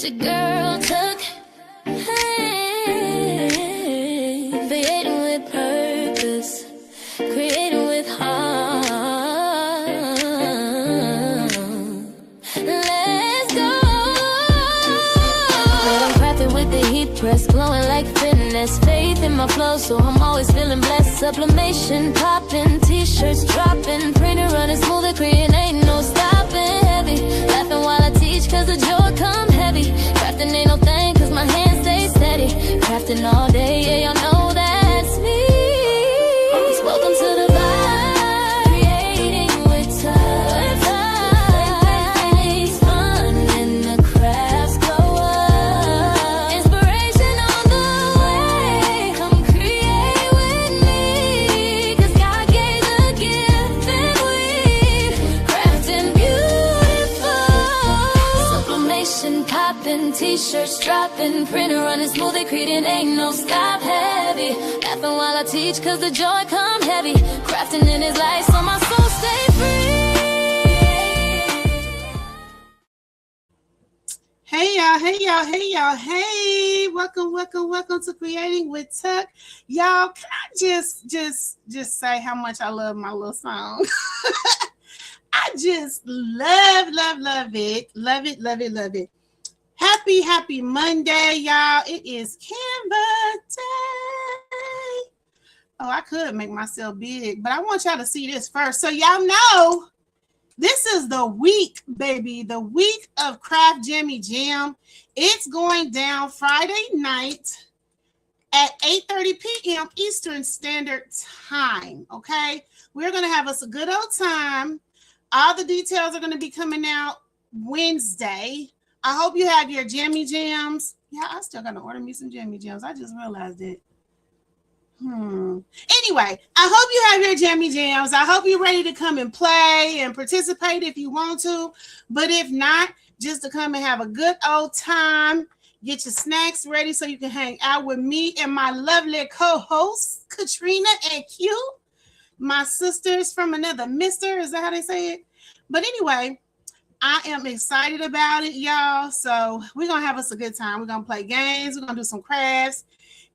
It's your girl Tuck. Hey, creating with purpose, creating with heart. Let's go. But I'm crafting with the heat press, glowing like fitness. Faith in my flow, so I'm always feeling blessed. Sublimation popping, t-shirts dropping, printer running smoother, creating ain't no stopping. Heavy, laughing while I teach, cause the joy come heavy. Crafting ain't no thing, cause my hands stay steady. Crafting all day, yeah, y'all know that's me. So welcome to the vibe, creating with touch. It's fun and the crafts glow up. Inspiration on the way, come create with me. Cause God gave the gift and we crafting beautiful. Sublimation popping, t-shirts dropping, printer running smooth, they creating ain't no stop. Heavy, laughing while I teach, cause the joy come heavy. Crafting in his light, so my soul stay free. Hey y'all, hey y'all, hey y'all, hey! Welcome to Creating with Tuck. Y'all, can I just say how much I love my little song? I just love it. Love it. Happy Monday, y'all. It is Canva day. Oh, I could make myself big, but I want y'all to see this first. So y'all know this is the week, baby. The week of Craft Jammy Jam. It's going down Friday night at 8:30 p.m. Eastern Standard Time, okay? We're going to have us a good old time. All the details are going to be coming out Wednesday. I hope you have your Jammy Jams. Yeah, I still got to order me some Jammy Jams. I just realized it. Anyway, I hope you have your Jammy Jams. I hope you're ready to come and play and participate if you want to. But if not, just to come and have a good old time. Get your snacks ready so you can hang out with me and my lovely co-hosts, Katrina and Q. My sisters from another mister. Is that how they say it? But anyway, I am excited about it, y'all. So we're going to have us a good time. We're going to play games. We're going to do some crafts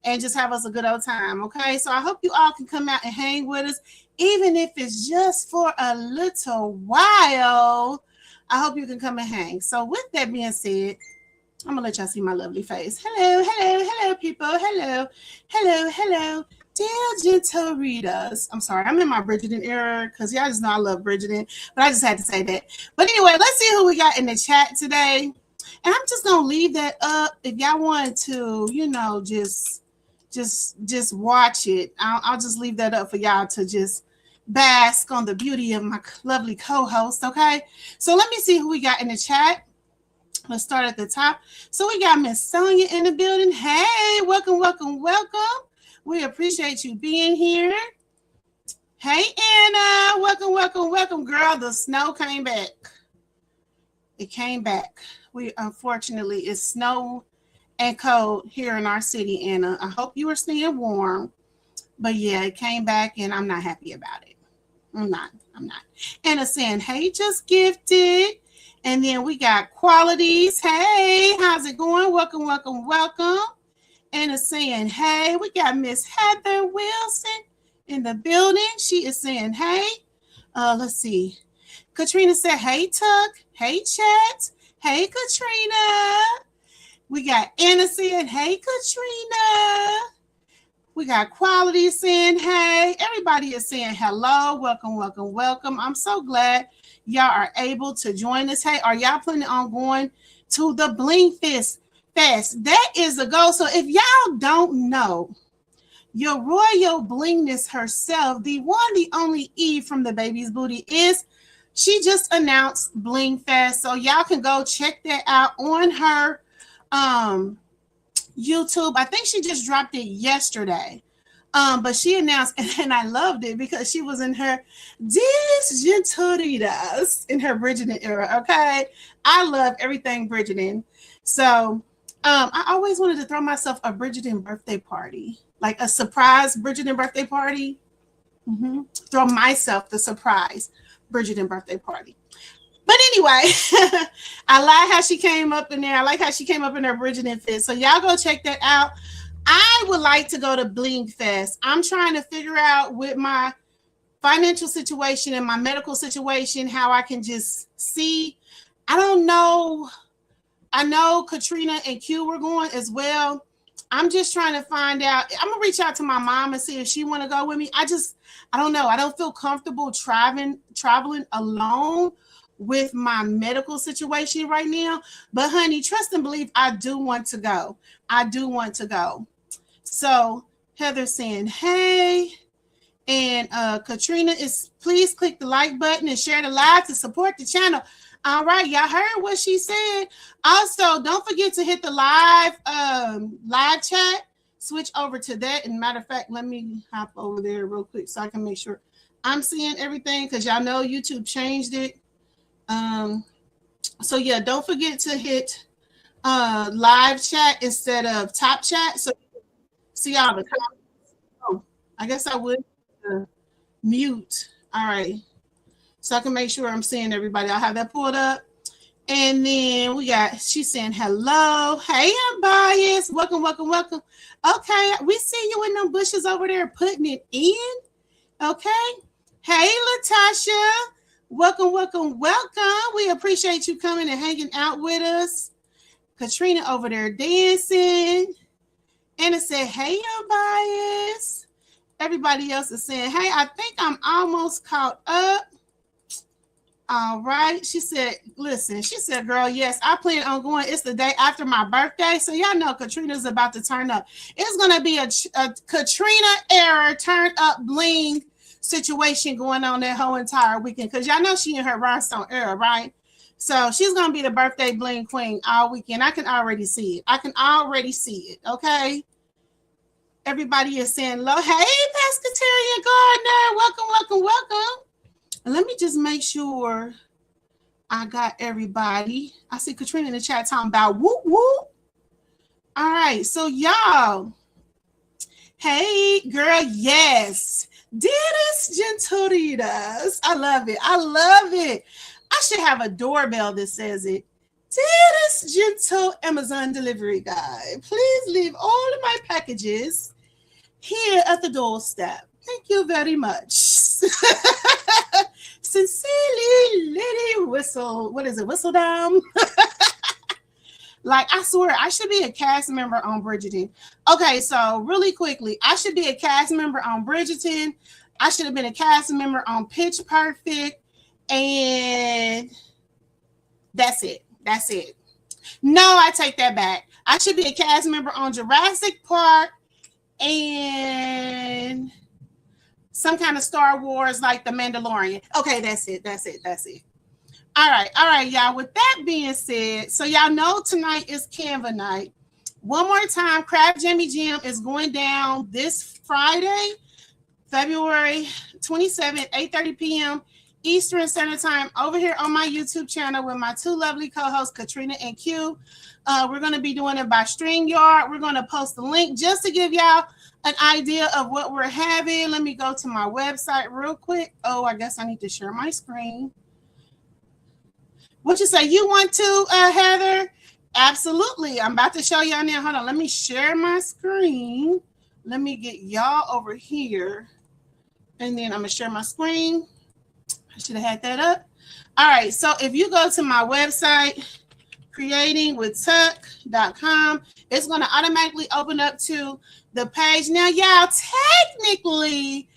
and just have us a good old time, okay? So I hope you all can come out and hang with us, even if it's just for a little while. I hope you can come and hang. So with that being said, I'm going to let y'all see my lovely face. Hello, people. Hello. Dear gentle readers. I'm sorry, I'm in my Bridgerton era because y'all just know I love Bridgerton, but I just had to say that. But anyway, let's see who we got in the chat today. And I'm just going to leave that up. If y'all want to, just watch it. I'll just leave that up for y'all to just bask on the beauty of my lovely co-host, okay? So let me see who we got in the chat. Let's start at the top. So we got Miss Sonia in the building. Hey, welcome. We appreciate you being here. Hey, Anna. Welcome, girl. The snow came back. It came back. Unfortunately, it's snow and cold here in our city, Anna. I hope you are staying warm. But yeah, it came back and I'm not happy about it. I'm not. Anna saying, hey, just gifted. And then we got Qualities. Hey, how's it going? Welcome. Anna saying, hey, we got Miss Heather Wilson in the building. She is saying, hey. Let's see. Katrina said, hey, Tuck. Hey, chat. Hey, Katrina. We got Anna saying, hey, Katrina. We got Quality saying, hey. Everybody is saying hello. Welcome. I'm so glad y'all are able to join us. Hey, are y'all planning on going to the Bling Fest? That is the goal. So if y'all don't know, your royal blingness herself, the one, the only Eve from the Baby's Booty, she just announced Bling Fest. So y'all can go check that out on her YouTube. I think she just dropped it yesterday. But she announced, and I loved it because she was in her Genturitas in her Bridgerton era. Okay. I love everything Bridgerton. So I always wanted to throw myself a Bridgerton birthday party, like a surprise Bridgerton birthday party. Throw myself the surprise Bridgerton birthday party. But anyway, I like how she came up in there. I like how she came up in her Bridgerton fit. So y'all go check that out. I would like to go to Bling Fest. I'm trying to figure out with my financial situation and my medical situation how I can just see. I don't know. I know Katrina and Q were going as well. I'm just trying to find out. I'm gonna reach out to my mom and see if she want to go with me. I don't know. I don't feel comfortable traveling alone with my medical situation right now. But honey, trust and believe, I do want to go. I do want to go. So Heather saying, hey. And Katrina is, please click the like button and share the live to support the channel. All right, y'all heard what she said. Also, don't forget to hit the live chat. Switch over to that. And matter of fact, let me hop over there real quick so I can make sure I'm seeing everything, because y'all know YouTube changed it. So yeah, don't forget to hit live chat instead of top chat. So see all the comments. Oh, I guess I would mute. All right. So I can make sure I'm seeing everybody. I'll have that pulled up. And then we got, she's saying hello. Hey, I'm biased. Welcome, welcome, welcome. Okay, we see you in them bushes over there putting it in. Okay. Hey, Latasha. Welcome, welcome, welcome. We appreciate you coming and hanging out with us. Katrina over there dancing. Anna said, hey, I'm biased. Everybody else is saying, hey, I think I'm almost caught up. All right. She said, listen, she said, girl, yes, I plan on going. It's the day after my birthday. So y'all know Katrina's about to turn up. It's going to be a Katrina era turn up bling situation going on that whole entire weekend. Because y'all know she in her rhinestone era, right? So she's going to be the birthday bling queen all weekend. I can already see it. I can already see it. Okay. Everybody is saying hello. Hey, Pescatarian Gardener. Welcome, welcome, welcome. And let me just make sure I got everybody. I see Katrina in the chat talking about whoop, whoop. All right. So, y'all. Hey, girl. Yes. Dearest Genturitas. I love it. I love it. I should have a doorbell that says it. Dearest gentle Amazon delivery guy, please leave all of my packages here at the doorstep. Thank you very much. Sincerely, Lady Whistle. What is it? Whistledown? Like, I swear, I should be a cast member on Bridgerton. Okay, so really quickly, I should be a cast member on Bridgerton. I should have been a cast member on Pitch Perfect. And that's it. That's it. No, I take that back. I should be a cast member on Jurassic Park and some kind of Star Wars like The Mandalorian. Okay, that's it. That's it. That's it. All right, y'all. With that being said, so y'all know tonight is Canva night. One more time, Craft Jammy Jam is going down this Friday, February 27th, 8:30 p.m. Eastern Standard Time over here on my YouTube channel with my two lovely co-hosts, Katrina and Q. We're going to be doing it by StreamYard. We're going to post the link just to give y'all an idea of what we're having. Let me go to my website real quick. Oh, I guess I need to share my screen. What you say? You want to, Heather? Absolutely. I'm about to show y'all now. Hold on. Let me share my screen. Let me get y'all over here. And then I'm going to share my screen. I should have had that up. All right. So if you go to my website, creatingwithtuck.com, it's going to automatically open up to the page. Now, y'all, technically,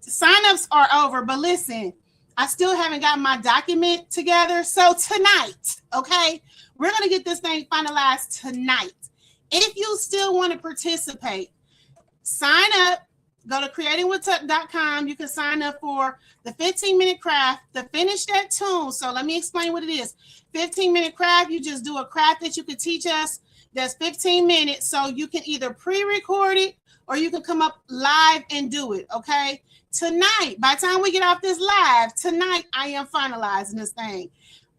signups are over, but listen, I still haven't got my document together. So tonight, okay, we're going to get this thing finalized tonight. If you still want to participate, sign up. Go to creatingwithtuck.com. You can sign up for the 15-minute craft to finish that tune. So let me explain what it is. 15-minute craft, you just do a craft that you could teach us that's 15 minutes. So you can either pre-record it or you can come up live and do it, okay? Tonight, by the time we get off this live, tonight I am finalizing this thing.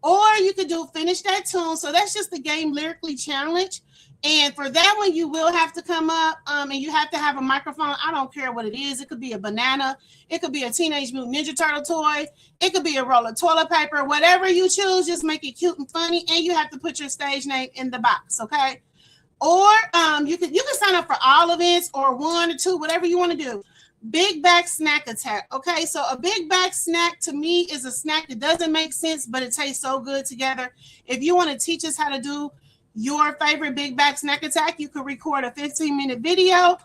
Or you could do finish that tune. So that's just the game Lyrically Challenge. And for that one, you will have to come up and you have to have a microphone. I don't care what it is. It could be a banana. It could be a Teenage Mutant Ninja Turtle toy. It could be a roll of toilet paper. Whatever you choose, just make it cute and funny. And you have to put your stage name in the box, okay? Or you can sign up for all events or one or two, whatever you want to do. Big Back Snack Attack, okay? So a Big Back snack to me is a snack that doesn't make sense, but it tastes so good together. If you want to teach us how to do your favorite Big Back Snack Attack, you could record a 15-minute video,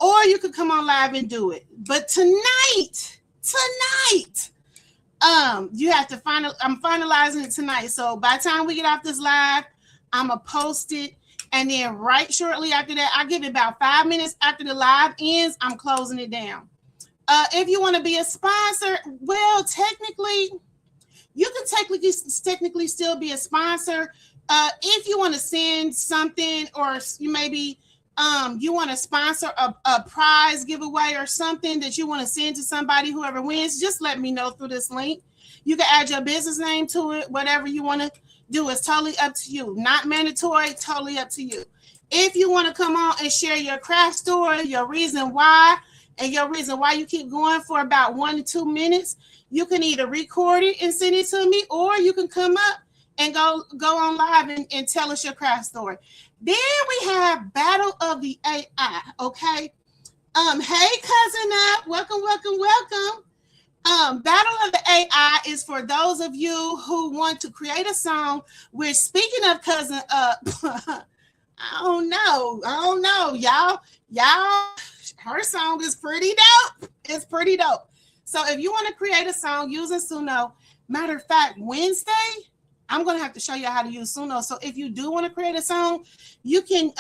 or you could come on live and do it. But tonight, you have to I'm finalizing it tonight. So by the time we get off this live, I'm gonna post it, and then right shortly after that, I give it about 5 minutes after the live ends, I'm closing it down. If you want to be a sponsor, well, technically, you can technically still be a sponsor. If you want to send something, or you maybe you want to sponsor a prize giveaway or something that you want to send to somebody, whoever wins, just let me know through this link. You can add your business name to it. Whatever you want to do is totally up to you. Not mandatory, totally up to you. If you want to come on and share your craft story, your reason why, and your reason why you keep going for about 1 to 2 minutes, you can either record it and send it to me, or you can come up and go on live and tell us your craft story. Then we have Battle of the AI, okay? Hey, cousin up, welcome. Battle of the AI is for those of you who want to create a song. We're speaking of cousin up. I don't know, y'all. Her song is pretty dope. It's pretty dope. So if you want to create a song using Suno, matter of fact, Wednesday, I'm going to have to show you how to use Suno. So if you do want to create a song, you can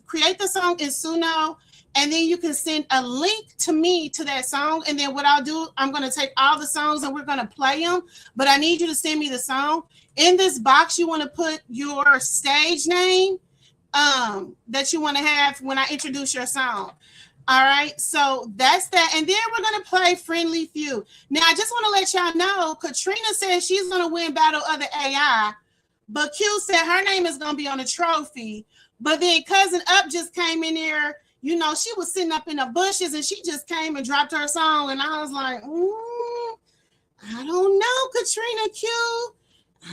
create the song in Suno, and then you can send a link to me to that song. And then what I'll do, I'm going to take all the songs and we're going to play them. But I need you to send me the song. In this box, you want to put your stage name that you want to have when I introduce your song. All right, so that's that. And then we're going to play Friendly Feud. Now, I just want to let y'all know, Katrina says she's going to win Battle of the AI, but Q said her name is going to be on the trophy. But then Cousin Up just came in there. You know, she was sitting up in the bushes, and she just came and dropped her song. And I was like, I don't know, Katrina Q.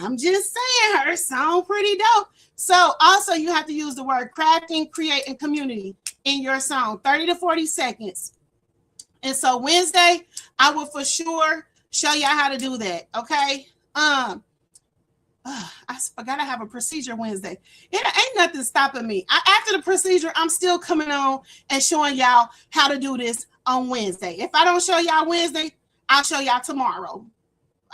I'm just saying, her song pretty dope. So also, you have to use the word crafting, create, and community in your song, 30 to 40 seconds. And so Wednesday, I will for sure show y'all how to do that, okay? I forgot I have a procedure Wednesday. It ain't nothing stopping me. After the procedure, I'm still coming on and showing y'all how to do this on Wednesday. If I don't show y'all Wednesday, I'll show y'all tomorrow.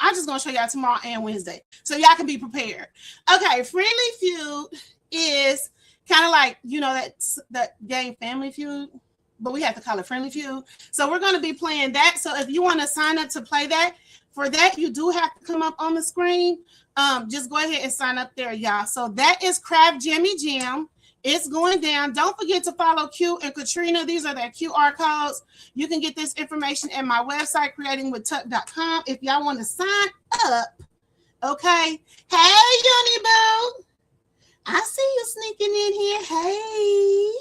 I'm just going to show y'all tomorrow and Wednesday, so y'all can be prepared. Okay, Friendly Feud is kind of like, you know, that game Family Feud, but we have to call it Friendly Feud. So we're going to be playing that. So if you want to sign up to play that, for that, you do have to come up on the screen. Just go ahead and sign up there, y'all. So that is Craft Jimmy Jam. It's going down. Don't forget to follow Q and Katrina. These are their QR codes. You can get this information at my website, creatingwithtuck.com, if y'all want to sign up. Okay. Hey, Uni Boo. I see you sneaking in here. Hey.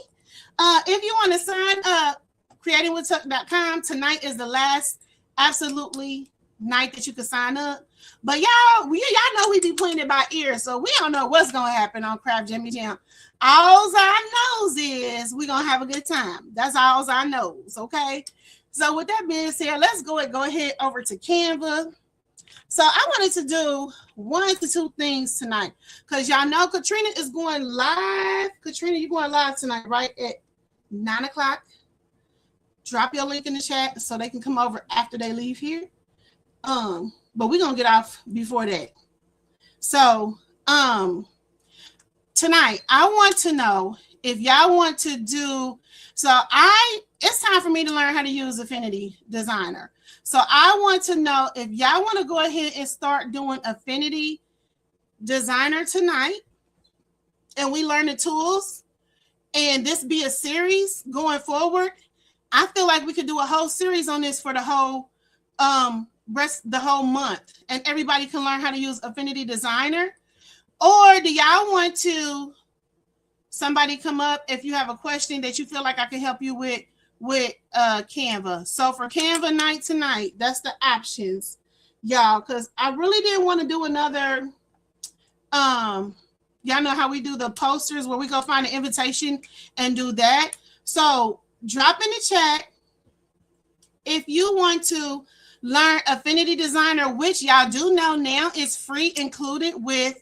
If you want to sign up, creatingwithtuck.com, tonight is the last absolutely night that you can sign up. But y'all know we be playing it by ear, so we don't know what's going to happen on Craft Jimmy Jam. All I knows is we're going to have a good time. That's all I knows, okay? So with that being said, let's go ahead over to Canva. So I wanted to do 1 to 2 things tonight, because y'all know Katrina is going live. Katrina, you're going live tonight, right, at 9 o'clock. Drop your link in the chat so they can come over after they leave here. But we're going to get off before that. So tonight, I want to know if y'all want to do, it's time for me to learn how to use Affinity Designer. So I want to know if y'all want to go ahead and start doing Affinity Designer tonight, and we learn the tools, and this be a series going forward. I feel like we could do a whole series on this for the whole the whole month, and everybody can learn how to use Affinity Designer. Or do y'all want to Somebody come up if you have a question that you feel like I can help you with Canva. So for Canva night tonight, that's the options, y'all, because I really didn't want to do another y'all know how we do the posters where we go find an invitation and do that. So drop in the chat if you want to learn Affinity Designer, which y'all do know now is free included with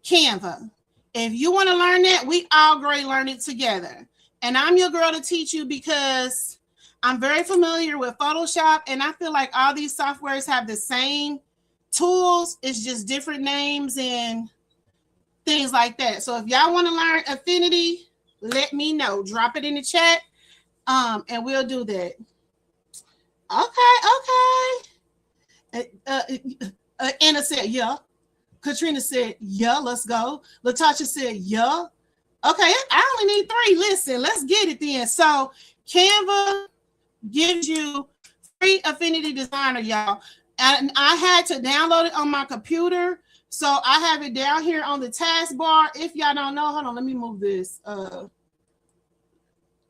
Canva. If you want to learn that, we all great learn it together. And I'm your girl to teach you because I'm very familiar with Photoshop, and I feel like all these softwares have the same tools. It's just different names and things like that. So if y'all want to learn Affinity, let me know. Drop it in the chat, and we'll do that. Okay. Anna said, yeah. Katrina said, yeah, let's go. Latasha said, yeah. Okay, I only need 3. Listen, let's get it then. So Canva gives you free Affinity Designer, y'all. And I had to download it on my computer. So I have it down here on the taskbar. If y'all don't know, hold on, let me move this.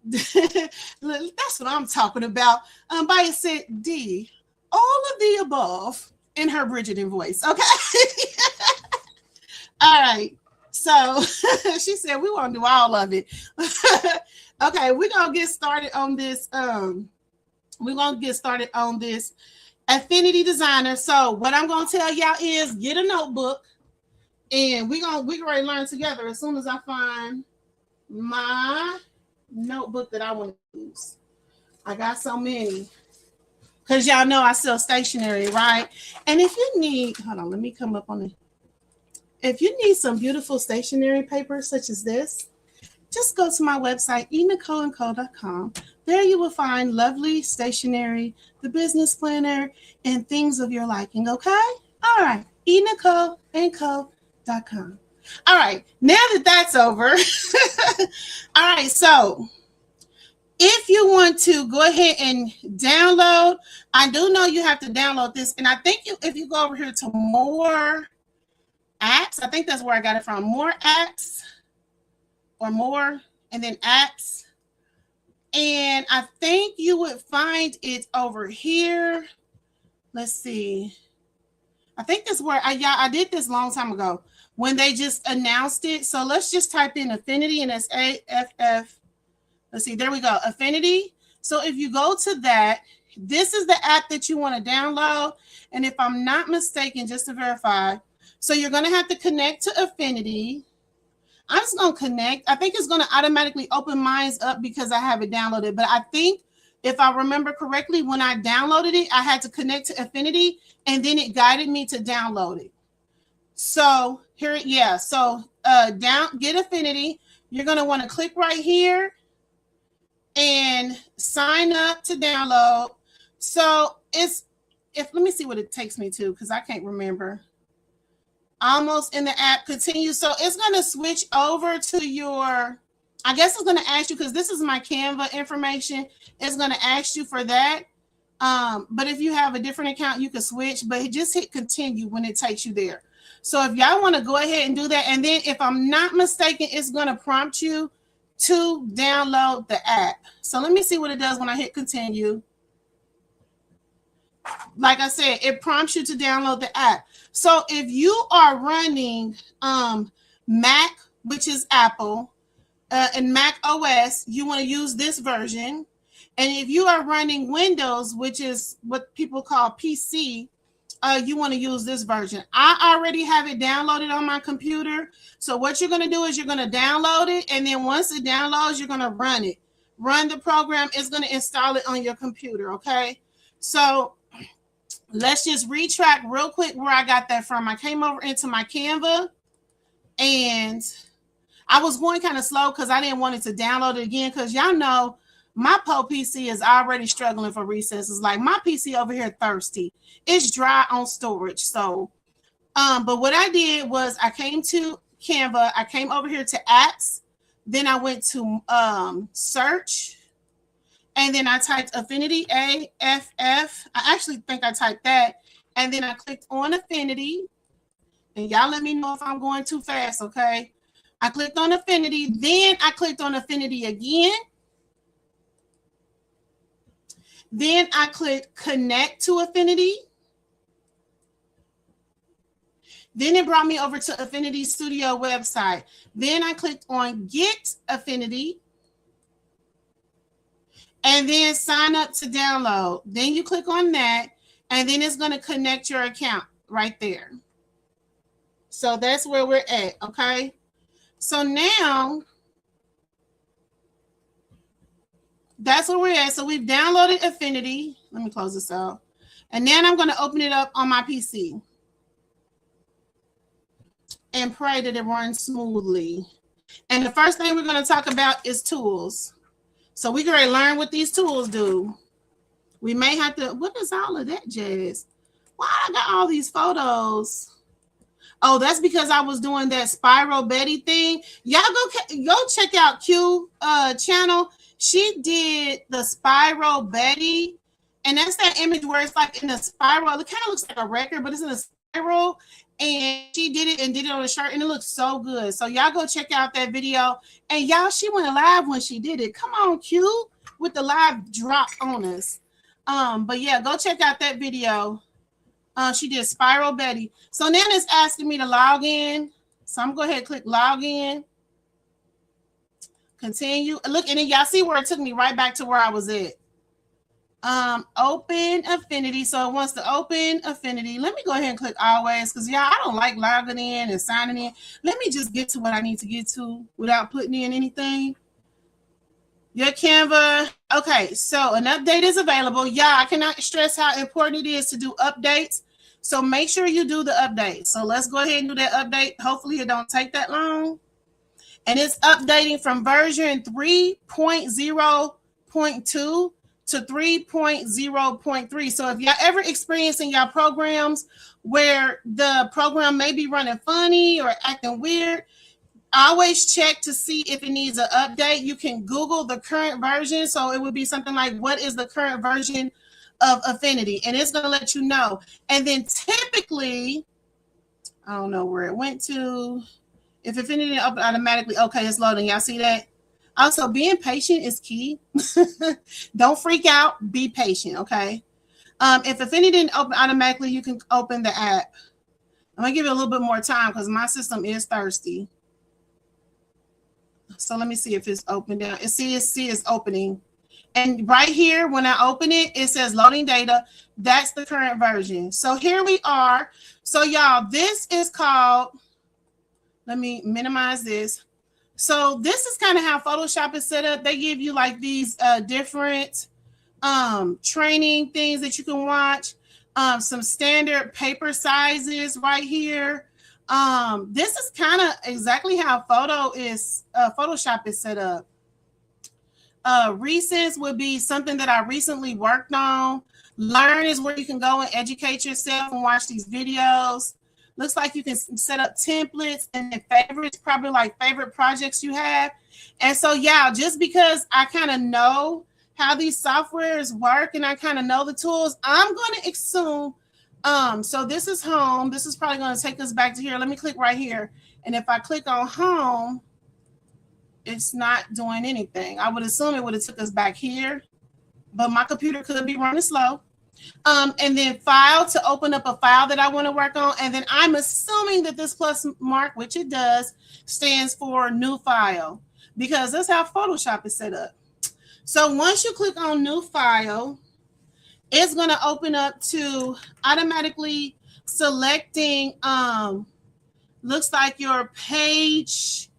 That's what I'm talking about. Baya said, D, all of the above in her Bridgerton voice. Okay. All right. So she said we want to do all of it. Okay, we're gonna get started on this. We're gonna get started on this Affinity Designer. So what I'm gonna tell y'all is get a notebook, and we're gonna learn together as soon as I find my notebook that I want to use. I got so many. Because y'all know I sell stationery, right? And if you need, hold on, let me come up on it. If you need some beautiful stationery paper such as this, just go to my website, eNicoleandCo.com. There you will find lovely stationery, the business planner, and things of your liking, okay? All right, eNicoleandCo.com. All right, now that that's over, all right, so if you want to go ahead and download, I do know you have to download this, and I think if you go over here to more apps, I think that's where I got it from, more apps or more, and then apps, and I think you would find it over here. Let's see. I think that's where I did this a long time ago when they just announced it. So let's just type in Affinity, and it's AFF. Let's see, there we go, Affinity. So if you go to that, this is the app that you want to download. And if I'm not mistaken, just to verify, so you're going to have to connect to Affinity. I'm just going to connect. I think it's going to automatically open mine up because I have it downloaded. But I think if I remember correctly, when I downloaded it, I had to connect to Affinity, and then it guided me to download it. So here, yeah. So get Affinity. You're going to want to click right here and sign up to download. So let me see what it takes me to, because I can't remember. Almost in the app, continue. So it's going to switch over to your, I guess it's going to ask you, because this is my Canva information. It's going to ask you for that. But if you have a different account, you can switch, but just hit continue when it takes you there. So if y'all want to go ahead and do that, and then if I'm not mistaken, it's going to prompt you to download the app. So let me see what it does when I hit continue. Like I said, it prompts you to download the app. So if you are running Mac, which is Apple, and Mac OS, you want to use this version. And if you are running Windows, which is what people call PC, you want to use this version. I already have it downloaded on my computer. So what you're going to do is you're going to download it. And then once it downloads, you're going to run it. Run the program. It's going to install it on your computer. Okay. So let's just retrack real quick where I got that from. I came over into my Canva, and I was going kind of slow because I didn't want it to download it again, because y'all know my PC is already struggling for recesses. Like my PC over here thirsty. It's dry on storage. So, but what I did was I came to Canva. I came over here to apps. Then I went to search. And then I typed Affinity, AFF. I actually think I typed that. And then I clicked on Affinity. And y'all let me know if I'm going too fast, okay? I clicked on Affinity. Then I clicked on Affinity again. Then I clicked Connect to Affinity. Then it brought me over to Affinity Studio website. Then I clicked on Get Affinity. And then sign up to download. Then you click on that, and then it's going to connect your account right there. So that's where we're at, okay? So now, that's where we're at. So we've downloaded Affinity. Let me close this out. And then I'm going to open it up on my PC and pray that it runs smoothly. And the first thing we're going to talk about is tools. So we're going to learn what these tools do. We may have to, what is all of that, Jazz? Why I got all these photos? Oh, that's because I was doing that Spiral Betty thing. Y'all go check out Q channel. She did the Spiral Betty. And that's that image where it's like in a spiral. It kind of looks like a record, but it's in a spiral. And she did it on a shirt, and it looks so good. So y'all go check out that video. And y'all, she went live when she did it. Come on, Q, with the live drop on us. But yeah, go check out that video. She did Spiral Betty. So now it's asking me to log in. So I'm going to go ahead and click log in. Continue. Look, and then y'all see where it took me right back to where I was at. Open Affinity. So it wants to open Affinity. Let me go ahead and click always, because y'all, I don't like logging in and signing in. Let me just get to what I need to get to without putting in anything. Your Canva. Okay, so an update is available. Yeah, I cannot stress how important it is to do updates. So make sure you do the update. So let's go ahead and do that update. Hopefully it don't take that long. And it's updating from version 3.0.2 to 3.0.3. So if y'all ever experiencing y'all programs where the program may be running funny or acting weird, always check to see if it needs an update. You can Google the current version. So it would be something like, what is the current version of Affinity? And it's going to let you know. And then typically, I don't know where it went to. If Affinity didn't open automatically, okay, it's loading. Y'all see that? Also, being patient is key. Don't freak out. Be patient, okay? If Affinity didn't open automatically, you can open the app. I'm going to give it a little bit more time because my system is thirsty. So let me see if it's open down. See, it's opening. And right here, when I open it, it says loading data. That's the current version. So here we are. So y'all, this is called, let me minimize this. So this is kind of how Photoshop is set up. They give you like these different training things that you can watch. Some standard paper sizes right here. This is kind of exactly how Photoshop is set up. Recents would be something that I recently worked on. Learn is where you can go and educate yourself and watch these videos. Looks like you can set up templates, and then favorites, probably like favorite projects you have. And so, yeah, just because I kind of know how these softwares work and I kind of know the tools, I'm going to assume. So this is home. This is probably going to take us back to here. Let me click right here. And if I click on home, it's not doing anything. I would assume it would have took us back here, but my computer could be running slow. And then file to open up a file that I want to work on. And then I'm assuming that this plus mark, which it does, stands for new file, because that's how Photoshop is set up. So once you click on new file, it's going to open up to automatically selecting, looks like your page,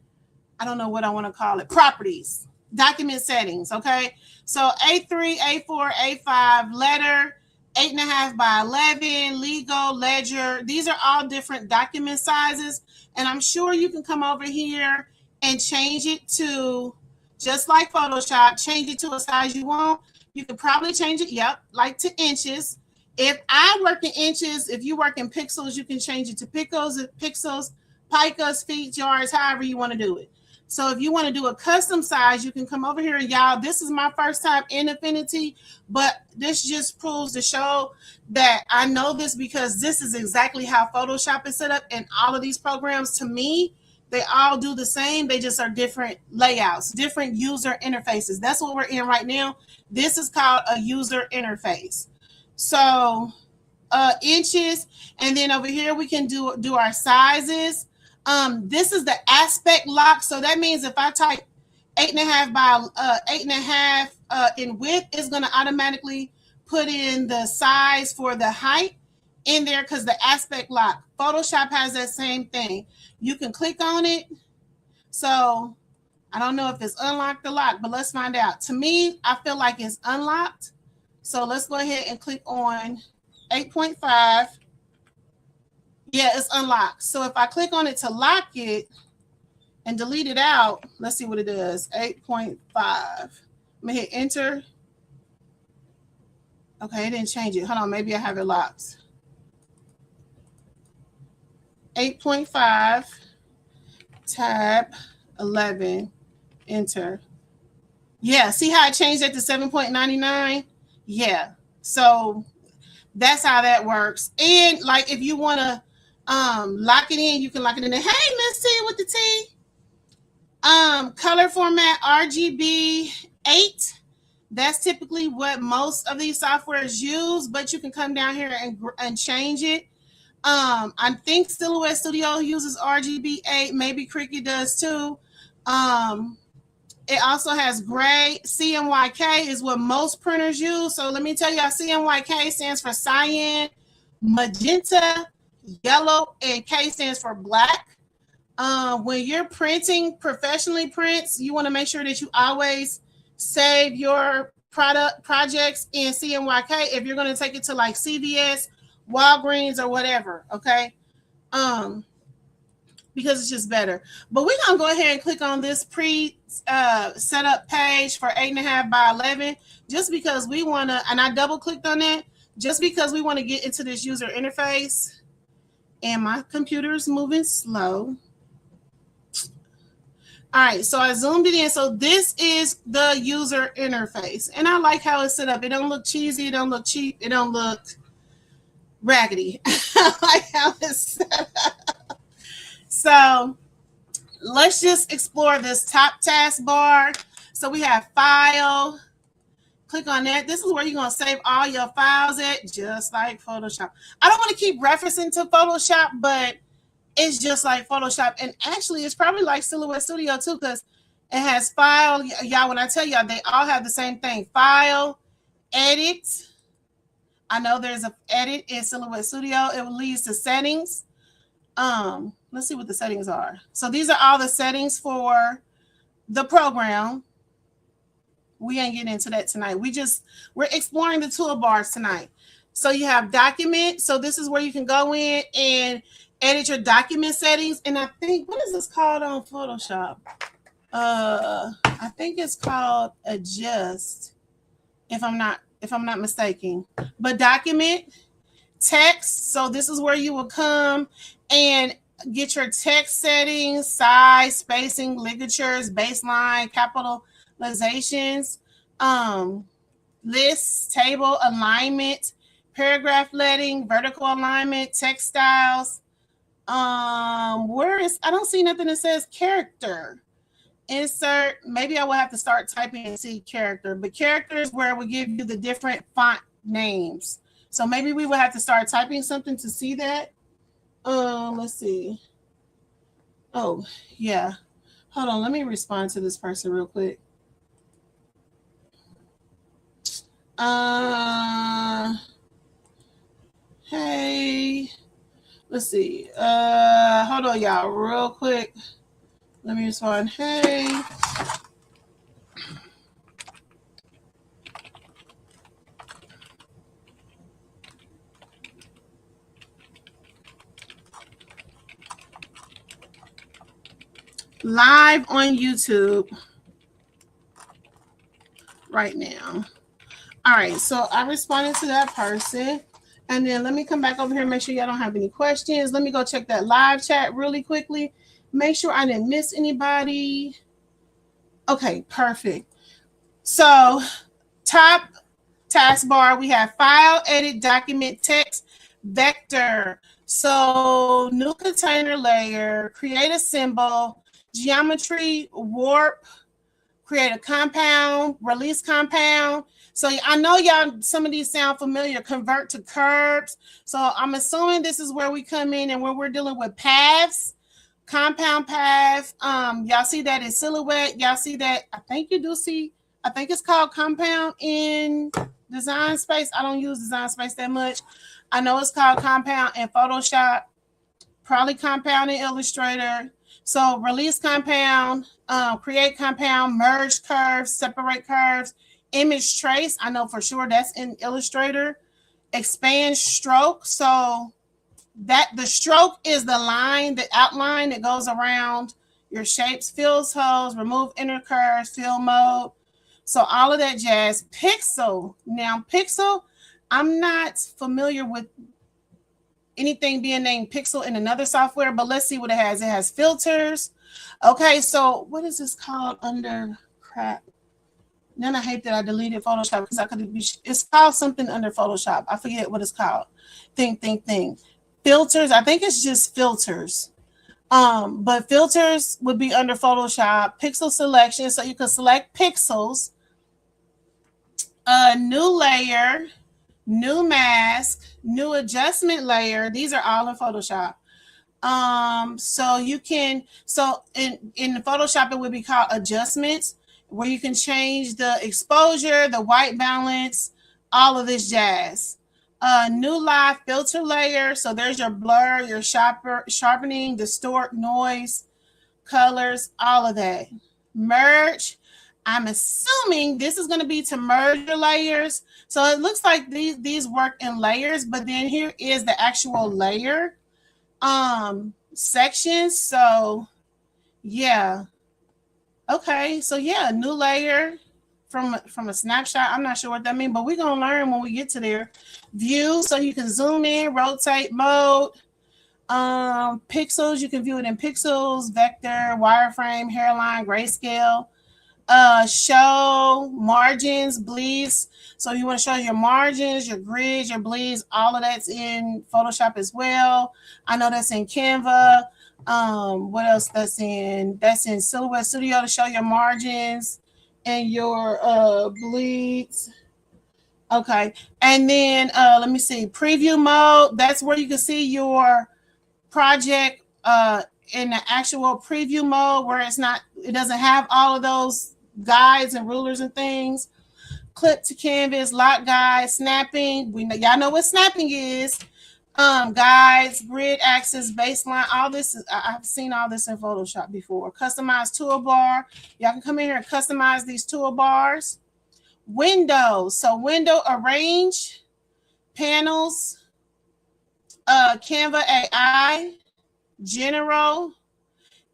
I don't know what I want to call it, properties, document settings, okay? So A3, A4, A5, letter, 8.5 by 11, legal, ledger. These are all different document sizes. And I'm sure you can come over here and change it to, just like Photoshop, change it to a size you want. You can probably change it, yep, like to inches. If I work in inches, if you work in pixels, you can change it to pixels, picas, feet, yards, however you want to do it. So if you want to do a custom size, you can come over here. And y'all, this is my first time in Affinity, but this just proves to show that I know this, because this is exactly how Photoshop is set up. And all of these programs, to me, They all do the same. They just are different layouts, different user interfaces. That's what we're in right now. This is called a user interface. So inches, and then over here we can do our sizes. This is the aspect lock. So that means if I type 8.5 by 8.5 in width, it's going to automatically put in the size for the height in there because the aspect lock. Photoshop has that same thing. You can click on it. So I don't know if it's unlocked or locked, but let's find out. To me, I feel like it's unlocked. So let's go ahead and click on 8.5. Yeah, it's unlocked. So if I click on it to lock it and delete it out, let's see what it does. 8.5. I'm gonna hit enter. Okay, it didn't change it. Hold on, maybe I have it locked. 8.5, tab 11, enter. Yeah, see how I changed that to 7.99? Yeah, so that's how that works. And like if you want to lock it in, you can lock it in there. Hey, Miss T with the T. Color format RGB 8. That's typically what most of these softwares use, but you can come down here and change it. I think Silhouette Studio uses RGB 8. Maybe Cricut does too. It also has gray. CMYK is what most printers use. So let me tell y'all, CMYK stands for cyan, magenta, yellow, and K stands for black. When you're printing professionally prints, you want to make sure that you always save your projects in CMYK if you're going to take it to like CVS, Walgreens, or whatever. Okay. Because it's just better. But we're going to go ahead and click on this setup page for 8.5 by 11, just because we want to, and I double clicked on that, just because we want to get into this user interface. And my computer is moving slow. All right, so I zoomed it in. So this is the user interface. And I like how it's set up. It don't look cheesy. It don't look cheap. It don't look raggedy. I like how it's set up. So let's just explore this top taskbar. So we have file. Click on that. This is where you're going to save all your files at, just like Photoshop. I don't want to keep referencing to Photoshop, but it's just like Photoshop. And actually, it's probably like Silhouette Studio too, because it has file. Y'all, when I tell y'all, they all have the same thing. File, edit. I know there's an edit in Silhouette Studio. It leads to settings. Let's see what the settings are. So these are all the settings for the program. We ain't getting into that tonight. We're exploring the toolbars tonight. So you have document. So this is where you can go in and edit your document settings. And I think, what is this called on Photoshop? I think it's called adjust, if I'm not mistaken. But document, text. So this is where you will come and get your text settings, size, spacing, ligatures, baseline, capitalizations, lists, table, alignment, paragraph leading, vertical alignment, text styles. I don't see nothing that says character. Insert. Maybe I will have to start typing and see character, but character is where we give you the different font names. So maybe we will have to start typing something to see that. Let's see. Oh, yeah. Hold on. Let me respond to this person real quick. Hey. Let's see. Hold on, y'all, real quick. Let me respond. Hey. Live on YouTube right now. All right, so I responded to that person. And then let me come back over here and make sure y'all don't have any questions. Let me go check that live chat really quickly. Make sure I didn't miss anybody. Okay, perfect. So top taskbar, we have file, edit, document, text, Vector. So new container layer, create a symbol, geometry, warp, create a compound, release compound. So I know y'all, some of these sound familiar, convert to curves. So I'm assuming this is where we come in and where we're dealing with paths, compound path. Y'all see that in silhouette. Y'all see that. I think you do see, I think it's called compound in Design Space. I don't use Design Space that much. I know it's called compound in Photoshop, probably compound in Illustrator. So release compound, create compound, merge curves, separate curves, image trace. I know for sure that's in Illustrator. Expand stroke. So that the stroke is the line, the outline that goes around your shapes, fills holes, remove inner curves, fill mode. So all of that jazz. Pixel. Now pixel, I'm not familiar with anything being named Pixel in another software, but let's see what it has. It has filters. Okay, so what is this called under crap? Then I hate that I deleted Photoshop because I could be, it's called something under Photoshop. I forget what it's called. Thing. Filters. I think it's just filters. But filters would be under Photoshop. Pixel selection. So you can select pixels. New layer, new mask, new adjustment layer. These are all in Photoshop. So you can, so in Photoshop, it would be called adjustments, where you can change the exposure, the white balance, all of this jazz. New live filter layer. So there's your blur, your sharpening, distort, noise, colors, all of that. Merge. I'm assuming this is going to be to merge your layers. So it looks like these work in layers, but then here is the actual layer sections. So yeah. Okay. So yeah, new layer from a snapshot. I'm not sure what that means, but we're going to learn when we get to there. View. So you can zoom in, rotate mode. Pixels. You can view it in pixels, vector, wireframe, hairline, grayscale. Show margins, bleeds. So you want to show your margins, your grids, your bleeds, all of that's in Photoshop as well. I know that's in Canva. What else that's in Silhouette Studio to show your margins and your bleeds. Okay. And then let me see, preview mode. That's where you can see your project in the actual preview mode, where it doesn't have all of those guides and rulers and things. Clip to canvas, lock guide, snapping. Y'all know what snapping is. Guides, grid axis, baseline. All this is, I've seen all this in Photoshop before. Customize toolbar. Y'all can come in here and customize these toolbars. Windows. So window arrange, panels, Canva AI, general,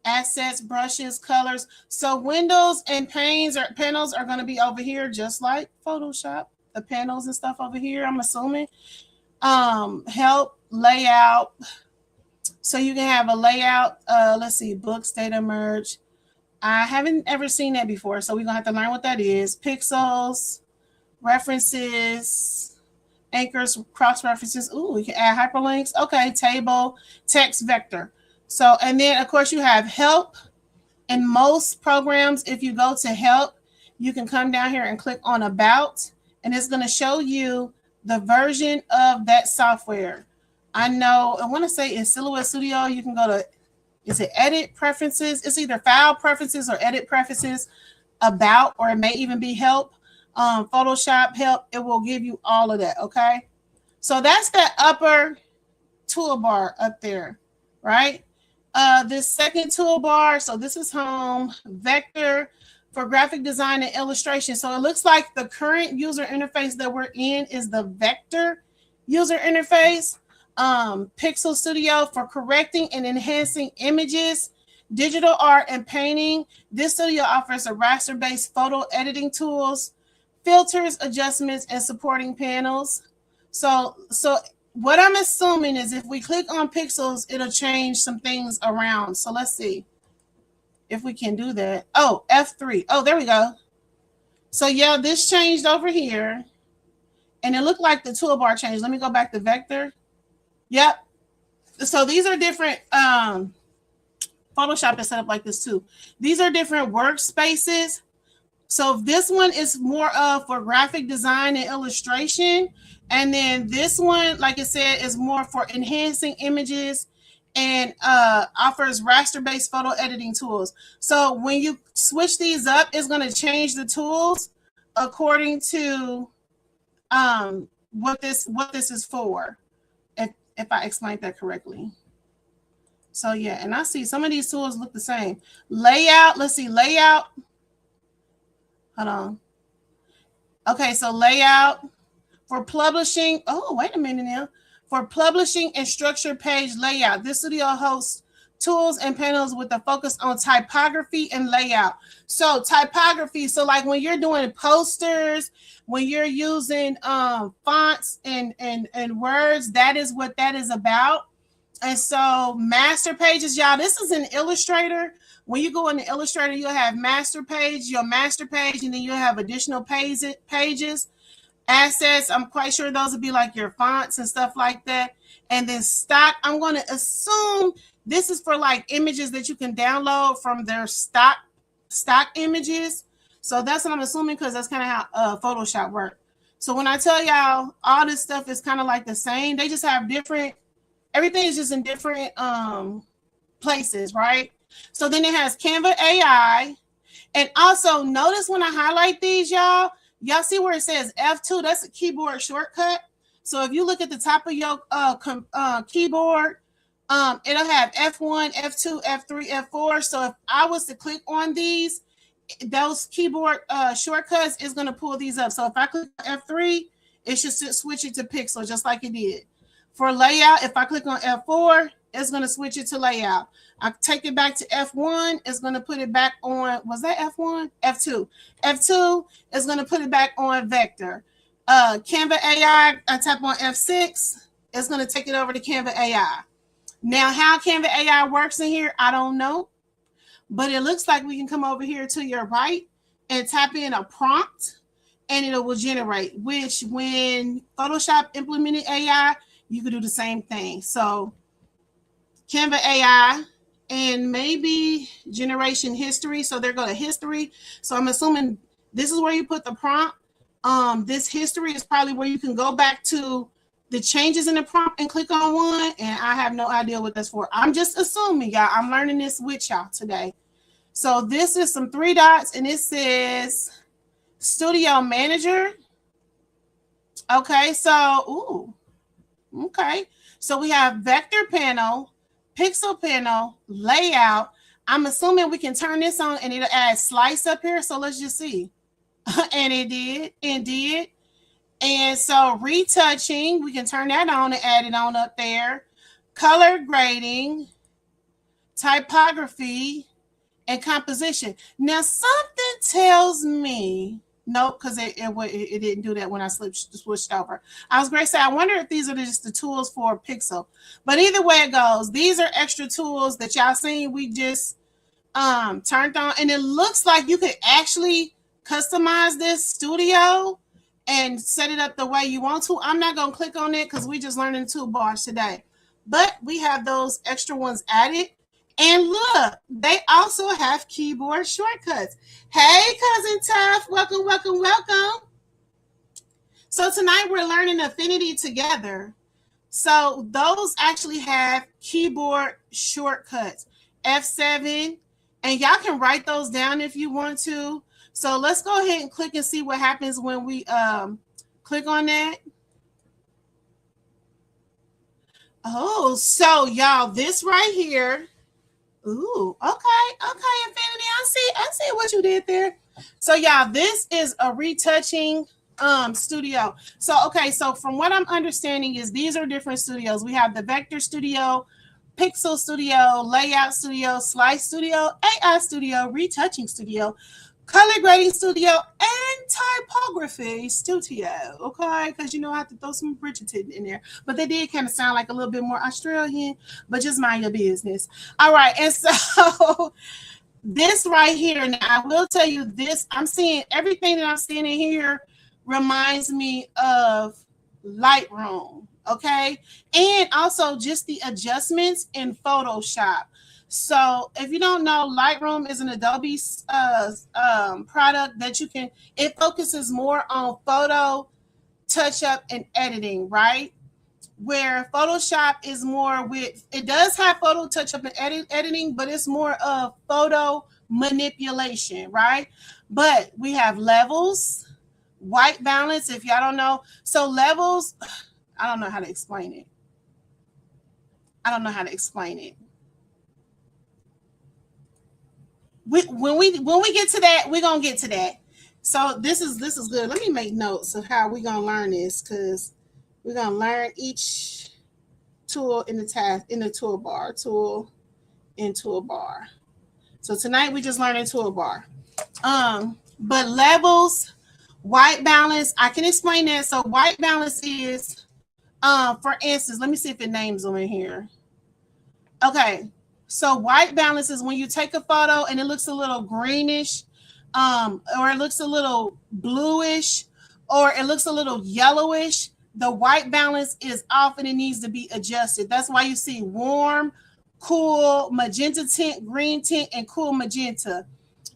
assets, brushes, colors. So windows and panels are going to be over here, just like Photoshop. The panels and stuff over here, I'm assuming. Help, layout. So you can have a layout. Let's see, books, data merge. I haven't ever seen that before, so we're going to have to learn what that is. Pixels, references, anchors, cross references. Ooh, we can add hyperlinks. Okay, table, text, vector. So, and then of course you have help. In most programs, if you go to help, you can come down here and click on about, and it's going to show you the version of that software. I know, I want to say in Silhouette Studio, you can go to, is it edit preferences? It's either file preferences or edit preferences, about, or it may even be help. Photoshop help, it will give you all of that. Okay. So that's the upper toolbar up there, right? This second toolbar, so this is home, vector for graphic design and illustration. So it looks like the current user interface that we're in is the vector user interface. Pixel Studio for correcting and enhancing images, digital art and painting. This studio offers a raster-based photo editing tools, filters, adjustments, and supporting panels. So what I'm assuming is if we click on pixels, it'll change some things around. So let's see if we can do that. Oh, F3. Oh, there we go. So yeah, this changed over here. And it looked like the toolbar changed. Let me go back to vector. Yep. So these are different. Photoshop is set up like this too. These are different workspaces. So this one is more of for graphic design and illustration. And then this one, like I said, is more for enhancing images and offers raster-based photo editing tools. So when you switch these up, it's going to change the tools according to what this is for. If I explained that correctly. So yeah, and I see some of these tools look the same. Layout, let's see, layout. Hold on. Okay, so layout for publishing. Oh, wait a minute now. For publishing and structured page layout, this studio hosts tools and panels with a focus on typography and layout. So typography, so like when you're doing posters, when you're using fonts and words, that is what that is about. And so master pages, y'all, this is an Illustrator. When you go in the Illustrator, you'll have master page, your master page, and then you'll have additional pages, assets. I'm quite sure those would be like your fonts and stuff like that. And then stock, I'm going to assume this is for like images that you can download from their stock images. So that's what I'm assuming, because that's kind of how Photoshop works. So when I tell y'all all this stuff is kind of like the same, they just have different, everything is just in different places, right? So then it has Canva AI. And also notice when I highlight these, y'all see where it says F2, that's a keyboard shortcut. So if you look at the top of your keyboard, it'll have F1, F2, F3, F4. So if I was to click on these, those keyboard shortcuts is going to pull these up. So if I click on F3, it should switch it to pixel, just like it did. For layout, if I click on F4, it's going to switch it to layout. I take it back to F1, it's going to put it back on, was that F1? F2. F2 is going to put it back on vector. Canva AI, I tap on F6, it's going to take it over to Canva AI. Now, how Canva AI works in here, I don't know. But it looks like we can come over here to your right and tap in a prompt, and it will generate, which when Photoshop implemented AI, you could do the same thing. So Canva AI and maybe generation history. So they're going to history. So I'm assuming this is where you put the prompt. This history is probably where you can go back to the changes in the prompt and click on one. And I have no idea what that's for. I'm just assuming, y'all. I'm learning this with y'all today. So this is some 3 dots, and it says Studio Manager. Okay, so, okay. So we have vector panel, pixel panel, layout. I'm assuming we can turn this on and it'll add slice up here. So let's just see. And it did. And so retouching, we can turn that on and add it on up there. Color grading, typography, and composition. Now something tells me, no, because it didn't do that when I switched over. I was going to say, I wonder if these are just the tools for Pixel. But either way it goes, these are extra tools that y'all seen we just turned on. And it looks like you could actually customize this studio and set it up the way you want to. I'm not going to click on it because we just learning toolbars today. But we have those extra ones added. And look, they also have keyboard shortcuts. Hey, Cousin Tough, welcome, welcome, welcome. So tonight we're learning Affinity together. So those actually have keyboard shortcuts, F7, and y'all can write those down if you want to. So let's go ahead and click and see what happens when we click on that. Oh, so y'all, this right here. Ooh, okay, Infinity. I see what you did there. So y'all, this is a retouching studio. So okay, so from what I'm understanding is these are different studios. We have the Vector Studio, Pixel Studio, Layout Studio, Slice Studio, AI Studio, Retouching Studio, Color Grading Studio, and Typography Studio. Okay, because you know I have to throw some Bridgerton in there, but they did kind of sound like a little bit more Australian. But just mind your business. All right, and so this right here. Now I will tell you this. I'm seeing everything that I'm seeing in here reminds me of Lightroom. Okay. And also just the adjustments in Photoshop. So if you don't know, Lightroom is an Adobe product that you can, it focuses more on photo touch up and editing, right? Where Photoshop is more with, it does have photo touch up and editing, but it's more of photo manipulation, right? But we have levels, white balance, if y'all don't know. So levels, I don't know how to explain it. I don't know how to explain it. When we get to that, we're gonna get to that. So this is good. Let me make notes of how we're gonna learn this, because we're gonna learn each tool in the task in the toolbar. Tool in toolbar. So tonight we just learning toolbar. But levels, white balance, I can explain that. So white balance is, for instance, let me see if it names them in here. Okay, so white balance is when you take a photo and it looks a little greenish, or it looks a little bluish, or it looks a little yellowish. The white balance is off and it needs to be adjusted. That's why you see warm, cool, magenta tint, green tint, and cool magenta.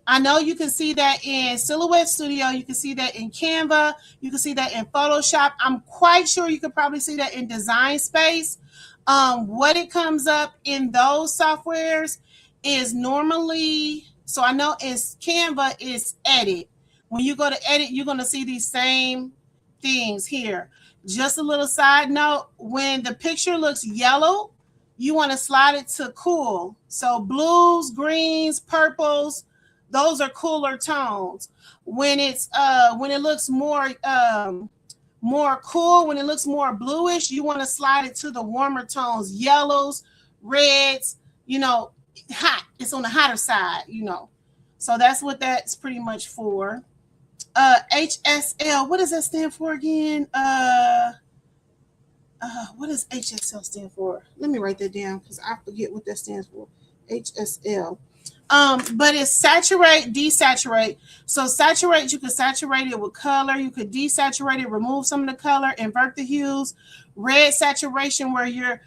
I know you can see that in Silhouette Studio. You can see that in Canva. You can see that in Photoshop. I'm quite sure you could probably see that in Design Space. What it comes up in those softwares is normally, so I know it's Canva is edit. When you go to edit, you're going to see these same things here. Just a little side note, when the picture looks yellow, you want to slide it to cool. So blues, greens, purples, those are cooler tones. When it looks more cool, when it looks more bluish, you want to slide it to the warmer tones, yellows, reds, hot. It's on the hotter side, So that's what that's pretty much for. HSL, what does that stand for again? What does HSL stand for? Let me write that down because I forget what that stands for. HSL. But it's saturate, desaturate. So saturate, you can saturate it with color. You could desaturate it, remove some of the color, invert the hues. Red saturation, where you're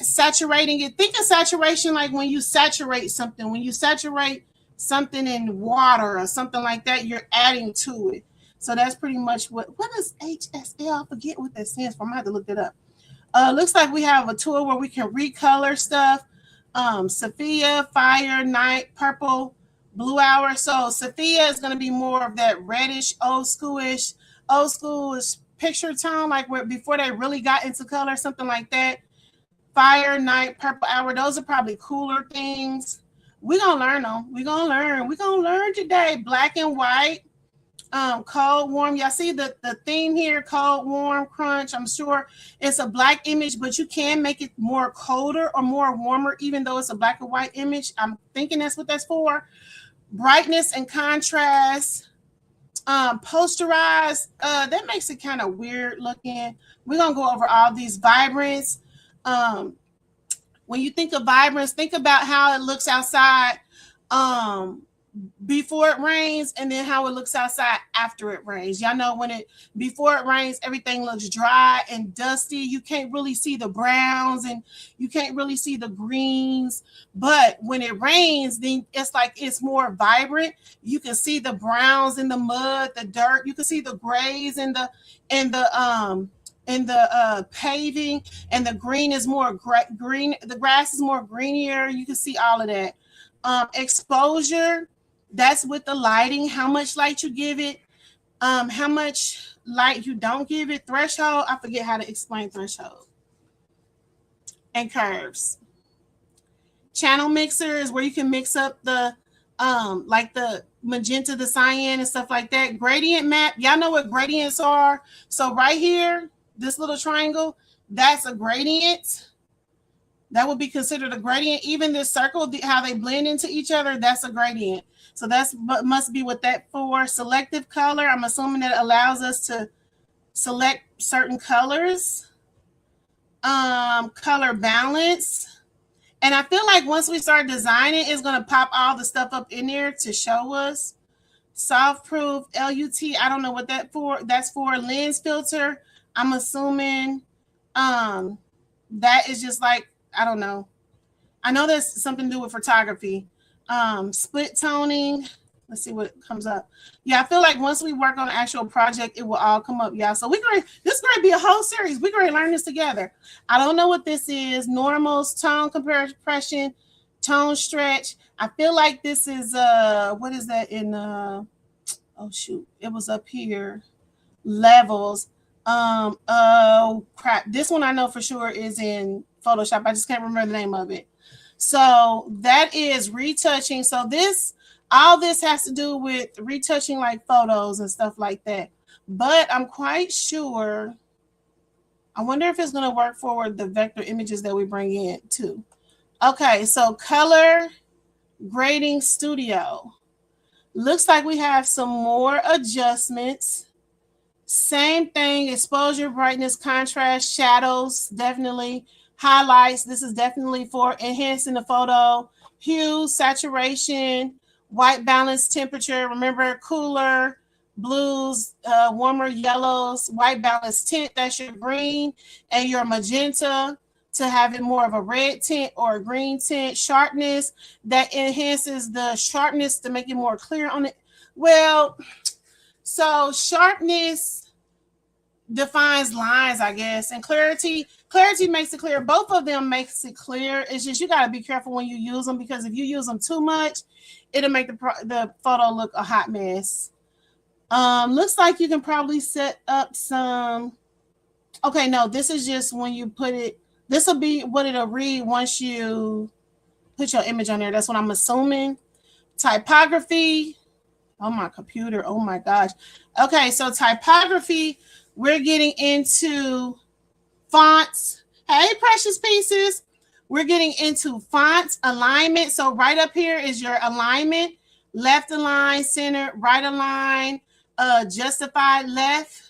saturating it. Think of saturation like when you saturate something. When you saturate something in water or something like that, you're adding to it. So that's pretty much what is HSL? I forget what that stands for. I'm gonna have to look it up. Looks like we have a tool where we can recolor stuff. Sophia, fire, night, purple, blue hour. So Sophia is going to be more of that reddish, old schoolish picture tone, like where before they really got into color, something like that. Fire, night, purple hour. Those are probably cooler things. We're going to learn them. We're going to learn today. Black and white. Cold, warm. Y'all see the theme here, cold, warm, crunch. I'm sure it's a black image, but you can make it more colder or more warmer, even though it's a black and white image. I'm thinking that's what that's for. Brightness and contrast. Posterized. That makes it kind of weird looking. We're going to go over all these vibrance. When you think of vibrance, think about how it looks outside. Before it rains, and then how it looks outside after it rains. Y'all know before it rains, everything looks dry and dusty. You can't really see the browns and you can't really see the greens. But when it rains, then it's like it's more vibrant. You can see the browns in the mud, the dirt. You can see the grays in the paving, and the green is more green. The grass is more greenier. You can see all of that. Exposure. That's with the lighting, how much light you give it, how much light you don't give it. Threshold, I forget how to explain threshold. And curves. Channel mixer is where you can mix up the like the magenta, the cyan, and stuff like that. Gradient map, y'all know what gradients are. So right here, this little triangle, that's a gradient. That would be considered a gradient. Even this circle, how they blend into each other, that's a gradient. So that's what must be what that for. Selective color, I'm assuming that allows us to select certain colors. Color balance. And I feel like once we start designing, it's going to pop all the stuff up in there to show us. Soft proof, LUT, I don't know what that's for. Lens filter. I'm assuming that is just like, I don't know. I know there's something to do with photography. Split toning. Let's see what comes up. Yeah, I feel like once we work on an actual project, it will all come up, y'all. So this is going to be a whole series. We're going to learn this together. I don't know what this is. Normals, tone compression, tone stretch. I feel like this is what is that in oh shoot, it was up here. Levels. Oh crap. This one I know for sure is in Photoshop. I just can't remember the name of it. So that is retouching. So all this has to do with retouching like photos and stuff like that. But I'm quite sure. I wonder if it's going to work for the vector images that we bring in too. Okay, so color grading studio. Looks like we have some more adjustments. Same thing, exposure, brightness, contrast, shadows, definitely. Highlights, this is definitely for enhancing the photo. Hue, saturation, white balance, temperature. Remember, cooler, blues, warmer yellows, white balance tint, that's your green, and your magenta to have it more of a red tint or a green tint. Sharpness, that enhances the sharpness to make it more clear on it. Well, so sharpness defines lines, I guess, and clarity makes it clear. Both of them makes it clear. It's just you got to be careful when you use them, because if you use them too much, it'll make the photo look a hot mess. Looks like you can probably set up some. Okay, no, this is just when you put it. This will be what it'll read once you put your image on there. That's what I'm assuming. Typography. Oh, my computer. Oh, my gosh. Okay, so typography, we're getting into fonts. Hey, precious pieces. We're getting into fonts, alignment. So right up here is your alignment. Left align, center, right align, justified left.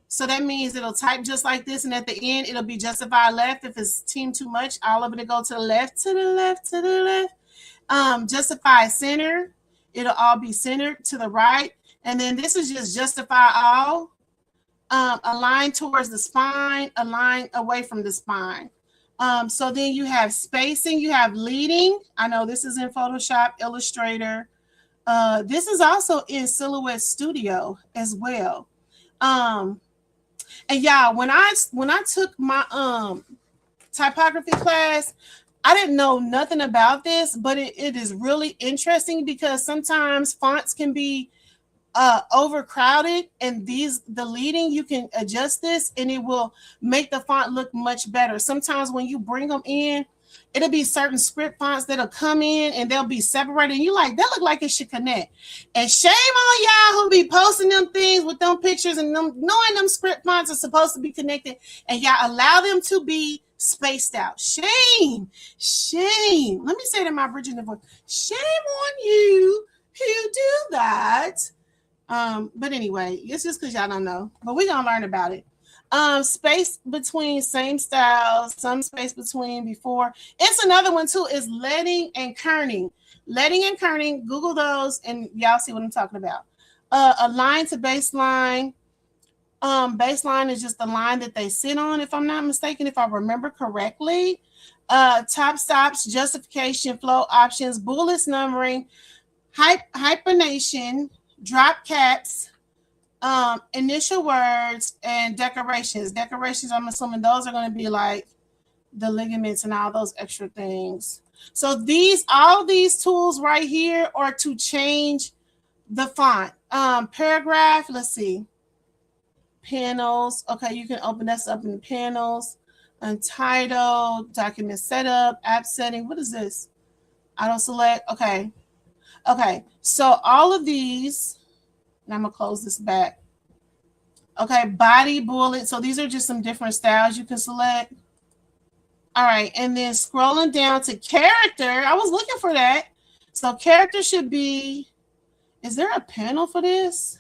So that means it'll type just like this. And at the end, it'll be justified left. If it's teamed too much, all of it will go to the left, to the left, to the left. Justified center. It'll all be centered to the right. And then this is just justify all. Align towards the spine, align away from the spine. So then you have spacing, you have leading. I know this is in Photoshop, Illustrator. This is also in Silhouette Studio as well. And y'all, when I took my typography class, I didn't know nothing about this, but it is really interesting because sometimes fonts can be overcrowded, and the leading, you can adjust this and it will make the font look much better. Sometimes when you bring them in, it'll be certain script fonts that'll come in and they'll be separated. And you like, that look like it should connect. And shame on y'all who be posting them things with them pictures and them knowing them script fonts are supposed to be connected, and y'all allow them to be spaced out. Shame. Let me say it in my Virginia voice. Shame on you who do that. But anyway, it's just because y'all don't know. But we're gonna learn about it. Space between same styles, some space between before. It's another one too, is leading and kerning. Leading and kerning, Google those and y'all see what I'm talking about. Align to baseline. Baseline is just the line that they sit on, if I'm not mistaken, if I remember correctly. Top stops, justification, flow options, bullets, numbering, hyphenation, drop caps, initial words, and decorations. Decorations, I'm assuming those are going to be like the ligaments and all those extra things. So all these tools right here are to change the font. Paragraph, let's see. Panels. Okay, you can open this up in panels. Untitled, document setup, app setting. What is this? Auto select. Okay. So all of these, and I'm gonna close this back. Okay, body, bullet. So these are just some different styles you can select. All right, and then scrolling down to character. I was looking for that. So character should be, is there a panel for this?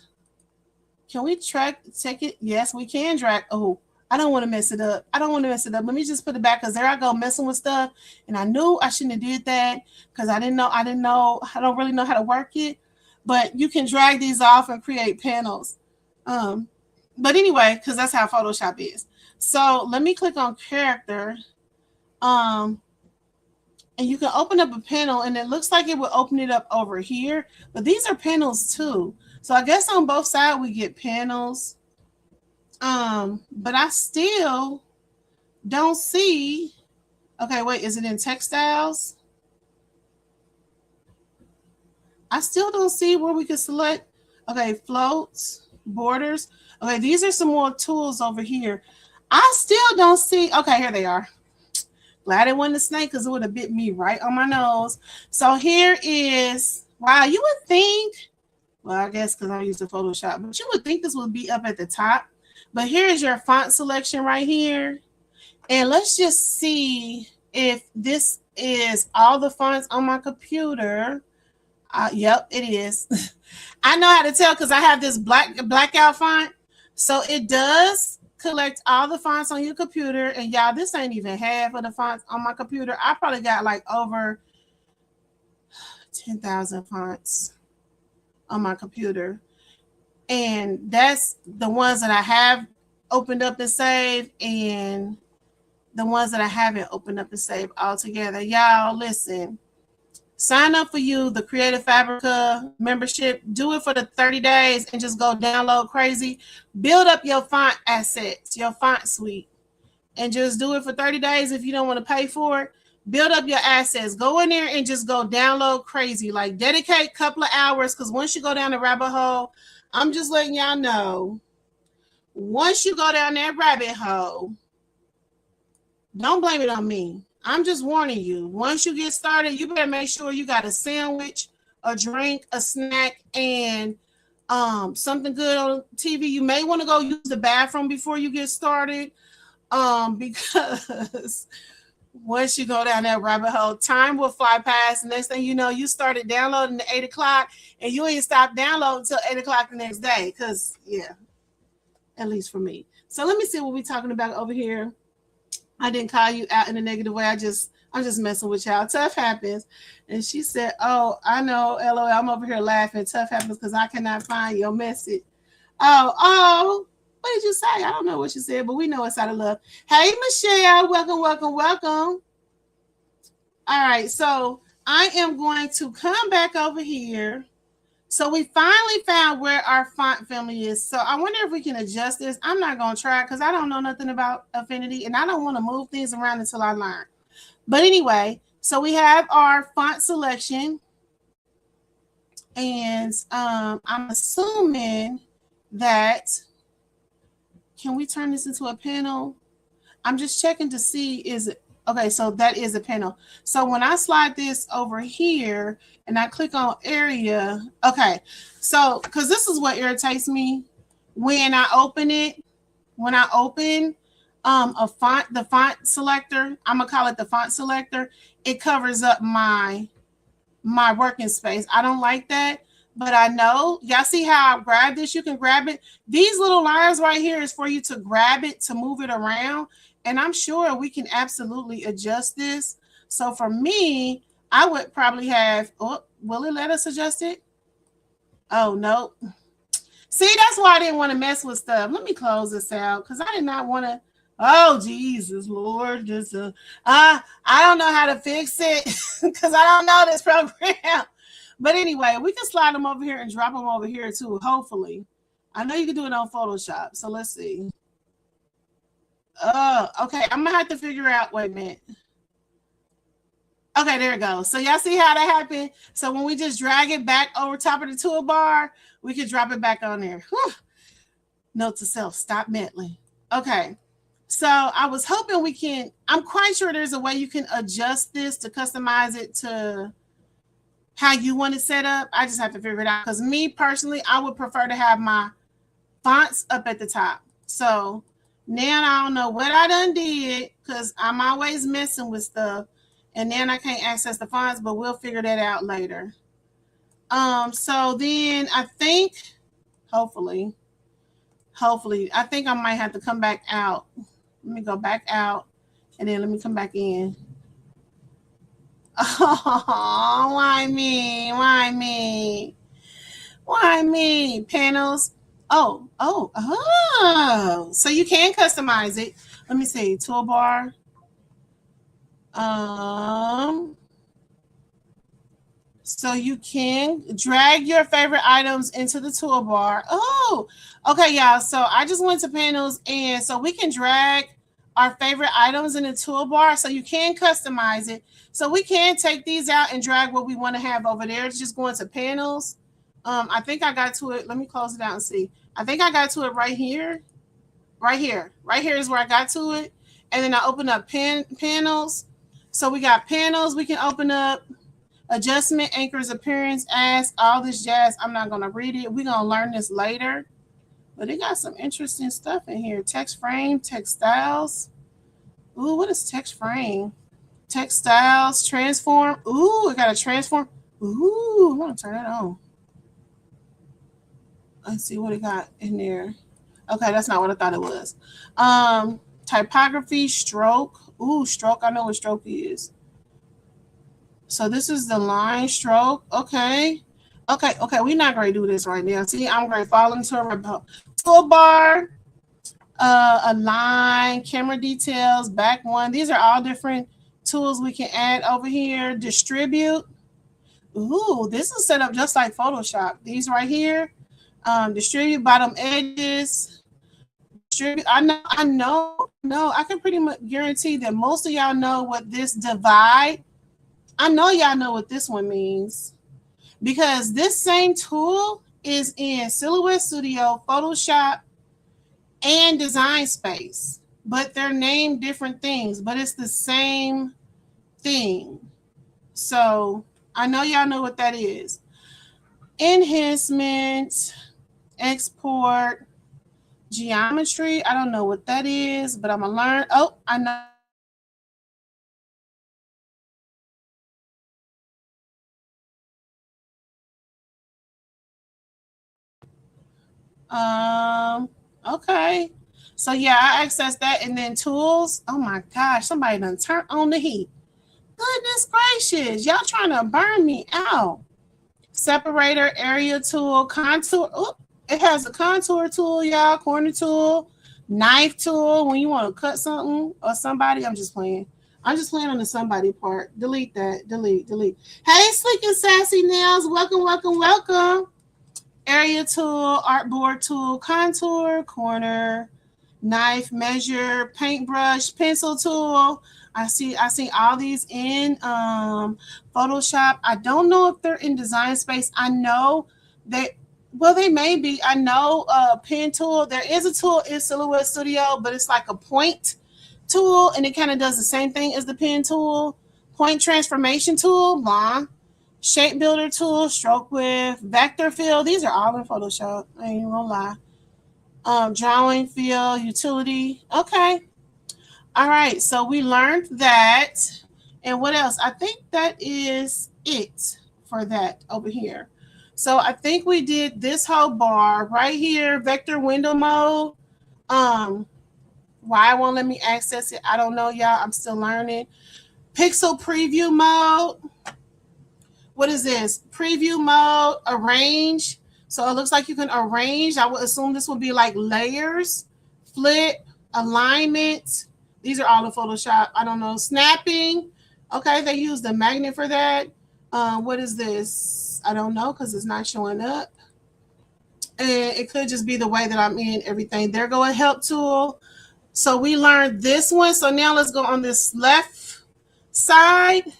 Can we take it? Yes, we can drag. Oh, I don't want to mess it up. Let me just put it back, because there I go messing with stuff. And I knew I shouldn't have did that because I didn't know. I don't really know how to work it. But you can drag these off and create panels. But anyway, because that's how Photoshop is. So let me click on character. Um, and you can open up a panel, and it looks like it will open it up over here. But these are panels too. So I guess on both sides we get panels. But I still don't see. Okay, wait, is it in textiles? I still don't see where we can select. Okay, floats, borders. Okay, these are some more tools over here. I still don't see. Okay, here they are. Glad it wasn't a snake because it would have bit me right on my nose. So here is, wow, you would think, well, I guess because I used the Photoshop, but you would think this would be up at the top. But here's your font selection right here. And let's just see if this is all the fonts on my computer. Yep, it is. I know how to tell because I have this blackout font. So it does collect all the fonts on your computer. And y'all, this ain't even half of the fonts on my computer. I probably got like over 10,000 fonts on my computer. And that's the ones that I have opened up and saved, and the ones that I haven't opened up and saved all together. Y'all, listen. Sign up for the Creative Fabrica membership. Do it for the 30 days and just go download crazy. Build up your font assets, your font suite, and just do it for 30 days if you don't want to pay for it. Build up your assets. Go in there and just go download crazy. Like, dedicate a couple of hours, because once you go down the rabbit hole, I'm just letting y'all know, once you go down that rabbit hole, don't blame it on me. I'm just warning you. Once you get started, you better make sure you got a sandwich, a drink, a snack, and something good on TV. You may want to go use the bathroom before you get started, because once you go down that rabbit hole, time will fly past. Next thing you know, you started downloading at 8 o'clock, and you ain't stopped downloading until 8 o'clock the next day. Because, yeah, at least for me. So let me see what we're talking about over here. I didn't call you out in a negative way. I'm just messing with y'all. Tough happens. And she said, oh, I know, LOL. I'm over here laughing. Tough happens because I cannot find your message. Oh, what did you say? I don't know what you said, but we know it's out of love. Hey, Michelle. Welcome, welcome, welcome. All right. So I am going to come back over here. So we finally found where our font family is. So I wonder if we can adjust this. I'm not going to try because I don't know nothing about Affinity, and I don't want to move things around until I learn. But anyway, so we have our font selection. And I'm assuming that, can we turn this into a panel? I'm just checking to see, is it, okay, so that is a panel. So when I slide this over here and I click on area, okay, so because this is what irritates me when I open it, when I open a font, the font selector, I'm gonna call it the font selector, it covers up my working space. I don't like that, but I know, y'all see how I grab this? You can grab it. These little lines right here is for you to grab it, to move it around. And I'm sure we can absolutely adjust this. So for me, I would probably have, oh, will it let us adjust it? Oh, no. See, that's why I didn't want to mess with stuff. Let me close this out because I did not want to. Oh, Jesus, Lord. I don't know how to fix it because I don't know this program. But anyway, we can slide them over here and drop them over here too, hopefully. I know you can do it on Photoshop. So let's see. Okay, I'm gonna have to figure out. Wait a minute. Okay, there it goes. So y'all see how that happened? So when we just drag it back over top of the toolbar, we can drop it back on there. Whew. Note to self, stop meddling. Okay, so I was hoping we can, I'm quite sure there's a way you can adjust this to customize it to how you want it set up. I just have to figure it out because me personally, I would prefer to have my fonts up at the top. So now I don't know what I done did because I'm always messing with stuff, and then I can't access the fonts, but we'll figure that out later. So then I think, hopefully, I think I might have to come back out. Let me go back out, and then let me come back in. Oh, why me? Why me? Why me? Panels. Oh. So you can customize it. Let me see. Toolbar. So you can drag your favorite items into the toolbar. Oh, okay, y'all. So I just went to panels, and so we can drag our favorite items in the toolbar. So you can customize it. So we can take these out and drag what we want to have over there. It's just going to panels. I think I got to it. Let me close it out and see. I think I got to it right here. Right here. Right here is where I got to it. And then I open up panels. So we got panels we can open up. Adjustment, anchors, appearance, ask, all this jazz. I'm not going to read it. We're going to learn this later. But it got some interesting stuff in here. Text frame, text styles. Ooh, what is text frame? Text styles, transform. Ooh, it got a transform. Ooh, I'm going to turn it on. Let's see what it got in there. Okay, that's not what I thought it was. Typography, stroke. Ooh, stroke. I know what stroke is. So this is the line stroke. Okay. We're not going to do this right now. See, I'm going to fall into a toolbar, a line, camera details, back one. These are all different tools we can add over here. Distribute. Ooh, this is set up just like Photoshop. These right here. Distribute bottom edges. Distribute. I know. I can pretty much guarantee that most of y'all know what this divide. I know y'all know what this one means because this same tool is in Silhouette Studio, Photoshop, and Design Space, but they're named different things, but it's the same thing. So I know y'all know what that is. Enhancement, export, geometry. I don't know what that is, but I'm going to learn. Oh, I know. Okay. So yeah, I access that, and then tools. Oh my gosh, somebody done turn on the heat. Goodness gracious, y'all trying to burn me out. Separator, area tool, contour. Oh, it has a contour tool, y'all, corner tool, knife tool when you want to cut something or somebody. I'm just playing on the somebody part. Delete that. Delete. Hey, Slick and Sassy Nails. Welcome. Area tool, artboard tool, contour, corner, knife, measure, paintbrush, pencil tool. I see all these in Photoshop. I don't know if they're in Design Space. I know they may be. I know pen tool. There is a tool in Silhouette Studio, but it's like a point tool, and it kind of does the same thing as the pen tool. Point transformation tool, blah. Shape builder tool, stroke width, vector fill. These are all in Photoshop. I ain't gonna lie. Drawing fill, utility. Okay. All right. So we learned that. And what else? I think that is it for that over here. So I think we did this whole bar right here, vector window mode. Why it won't let me access it, I don't know, y'all. I'm still learning. Pixel preview mode. What is this? Preview mode, arrange. So it looks like you can arrange. I would assume this would be like layers, flip, alignment. These are all in Photoshop. I don't know. Snapping. Okay, they use the magnet for that. What is this? I don't know because it's not showing up. And it could just be the way that I'm in everything. There go a help tool. So we learned this one. So now let's go on this left side.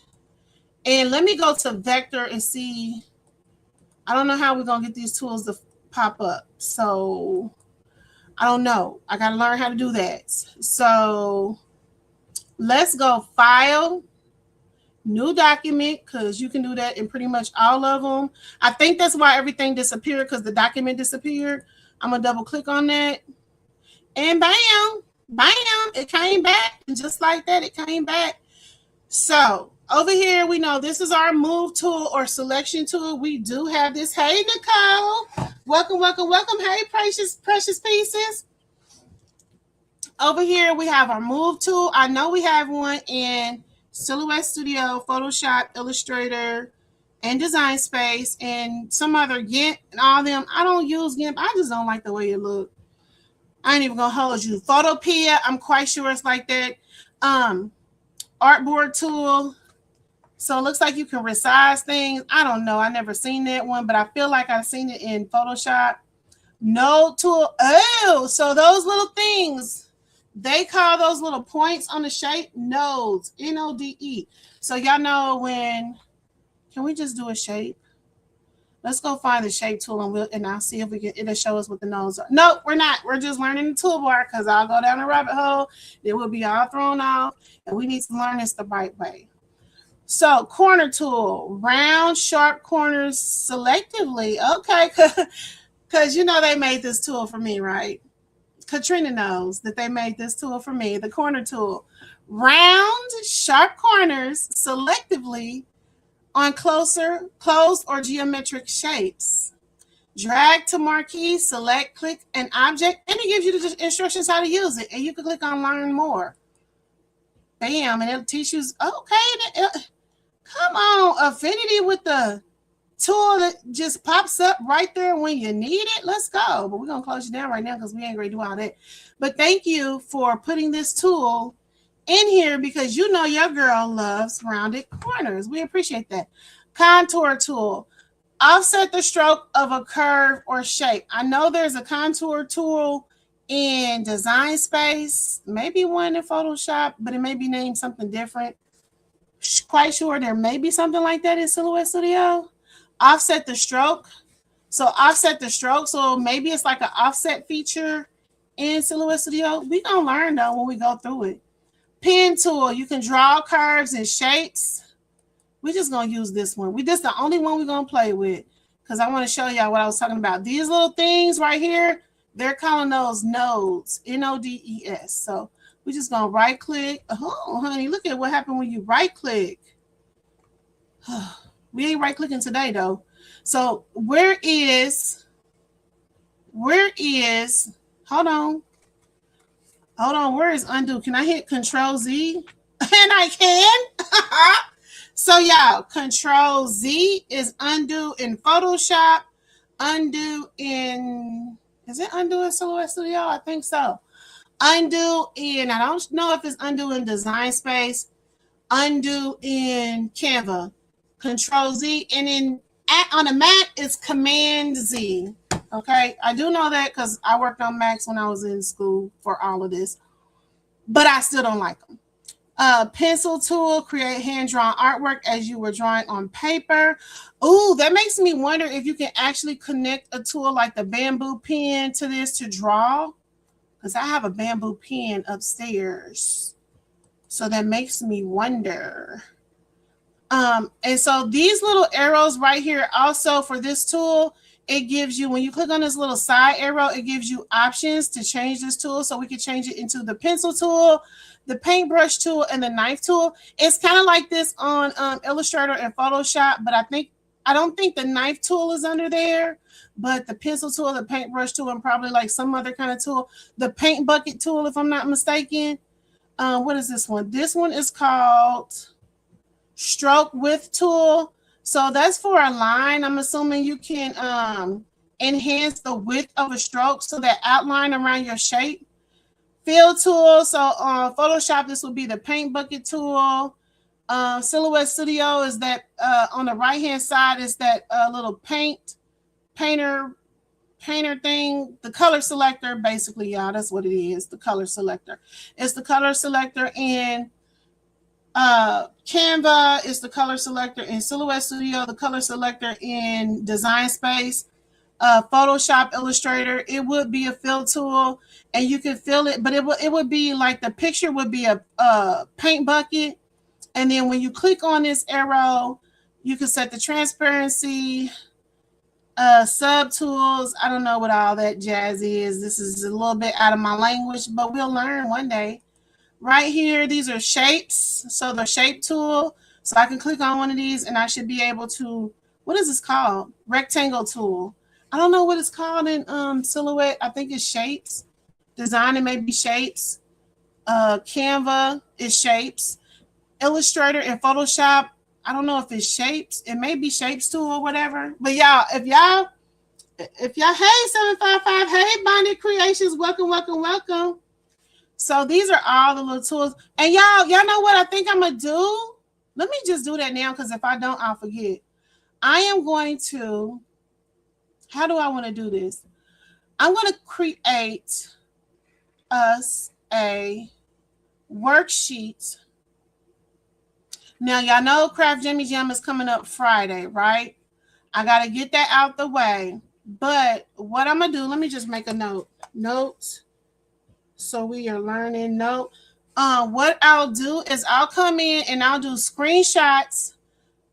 And let me go to vector and see. I don't know how we're going to get these tools to pop up. So I don't know. I got to learn how to do that. So let's go file, new document, because you can do that in pretty much all of them. I think that's why everything disappeared, because the document disappeared. I'm going to double click on that. And bam, it came back. And just like that, it came back. So over here, we know this is our move tool or selection tool. We do have this. Hey, Nicole. Welcome. Hey, precious pieces. Over here, we have our move tool. I know we have one in Silhouette Studio, Photoshop, Illustrator, and Design Space and some other GIMP and all them. I don't use GIMP. I just don't like the way it look. I ain't even gonna hold you. Photopea, I'm quite sure it's like that. Artboard tool. So it looks like you can resize things. I don't know. I never seen that one, but I feel like I've seen it in Photoshop. Node tool. Oh, so those little things, they call those little points on the shape nodes. Node. So y'all know when, can we just do a shape? Let's go find the shape tool and I'll see if we can, it'll show us what the nodes are. No, we're not. We're just learning the toolbar because I'll go down a rabbit hole. It will be all thrown off and we need to learn this the right way. So corner tool, round, sharp corners selectively. Okay, because you know they made this tool for me, right? Katrina knows that they made this tool for me, the corner tool. Round, sharp corners selectively on closed or geometric shapes. Drag to marquee, select, click an object, and it gives you the instructions how to use it. And you can click on learn more. Bam, and it'll teach you, okay, come on, Affinity with the tool that just pops up right there when you need it. Let's go. But we're going to close you down right now because we ain't going to do all that. But thank you for putting this tool in here because you know your girl loves rounded corners. We appreciate that. Contour tool. Offset the stroke of a curve or shape. I know there's a contour tool in Design Space, maybe one in Photoshop, but it may be named something different. Quite sure there may be something like that in Silhouette Studio. Offset the stroke. So offset the stroke. So maybe it's like an offset feature in Silhouette Studio. We're going to learn though when we go through it. Pen tool. You can draw curves and shapes. We're just going to use this one. This is the only one we're going to play with because I want to show y'all what I was talking about. These little things right here, they're calling those nodes, N-O-D-E-S. So we're just going to right click. Oh, honey, look at what happened when you right click. We ain't right clicking today though. So where is, hold on, where is undo? Can I hit Control Z? And I can. So y'all, Control Z is undo in Photoshop, undo in, is it undo in Silhouette Studio? I think so. Undo in, I don't know if it's undo in Design Space, undo in Canva. Control Z, and then on a Mac it's Command Z. Okay, I do know that because I worked on Macs when I was in school for all of this, but I still don't like them. Pencil tool, create hand-drawn artwork as you were drawing on paper. Ooh, that makes me wonder if you can actually connect a tool like the bamboo pen to this to draw, because I have a bamboo pen upstairs. So that makes me wonder. And so these little arrows right here also for this tool, it gives you, when you click on this little side arrow, it gives you options to change this tool. So we can change it into the pencil tool, the paintbrush tool, and the knife tool. It's kind of like this on Illustrator and Photoshop, but I don't think the knife tool is under there, but the pencil tool, the paintbrush tool, and probably like some other kind of tool, the paint bucket tool, if I'm not mistaken. What is this one? This one is called stroke width tool. So that's for a line. I'm assuming you can enhance the width of a stroke, so that outline around your shape. Fill tool. So on Photoshop, this would be the paint bucket tool. Silhouette Studio is that on the right hand side is that little painter thing, the color selector, basically, y'all. That's what it is, the color selector. It's the color selector in Canva, is the color selector in Silhouette Studio, the color selector in Design Space. Photoshop, Illustrator, it would be a fill tool, and you can fill it, but it would be like the picture would be a paint bucket, and then when you click on this arrow, you can set the transparency, sub tools. I don't know what all that jazz is. This is a little bit out of my language, but we'll learn one day. Right here, these are shapes. So the shape tool. So I can click on one of these and I should be able to, what is this called? Rectangle tool. I don't know what it's called in Silhouette. I think it's shapes. Design, it may be shapes. Canva is shapes. Illustrator and Photoshop, I don't know if it's shapes. It may be shapes tool or whatever. But y'all, if y'all, hey 755, hey Bonded Creations, welcome, welcome, welcome. So these are all the little tools. And y'all know what I think I'm gonna do? Let me just do that now, because if I don't, I'll forget. I am going to, how do I want to do this? I'm going to create us a worksheet. Now, y'all know Craft Jimmy Jam is coming up Friday, right? I got to get that out the way. But what I'm going to do, let me just make a note. Note. So we are learning. Note. What I'll do is I'll come in and I'll do screenshots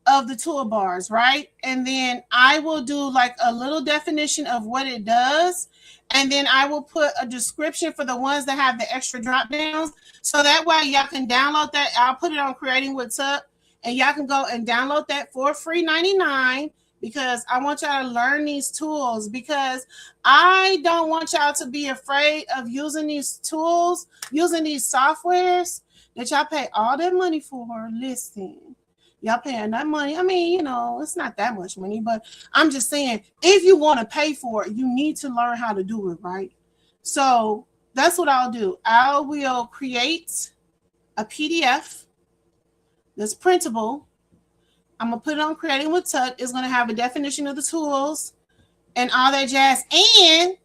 of the toolbars, right? And then I will do like a little definition of what it does. And then I will put a description for the ones that have the extra drop downs. So that way y'all can download that. I'll put it on Creating with Tuck, and y'all can go and download that for free 99, because I want y'all to learn these tools, because I don't want y'all to be afraid of using these tools, using these softwares that y'all pay all that money for. Listen. Y'all paying that money. I mean, you know, it's not that much money, but I'm just saying, if you want to pay for it, you need to learn how to do it, right? So that's what I'll do. I will create a PDF that's printable. I'm going to put it on Creating with Tuck. It's going to have a definition of the tools and all that jazz. And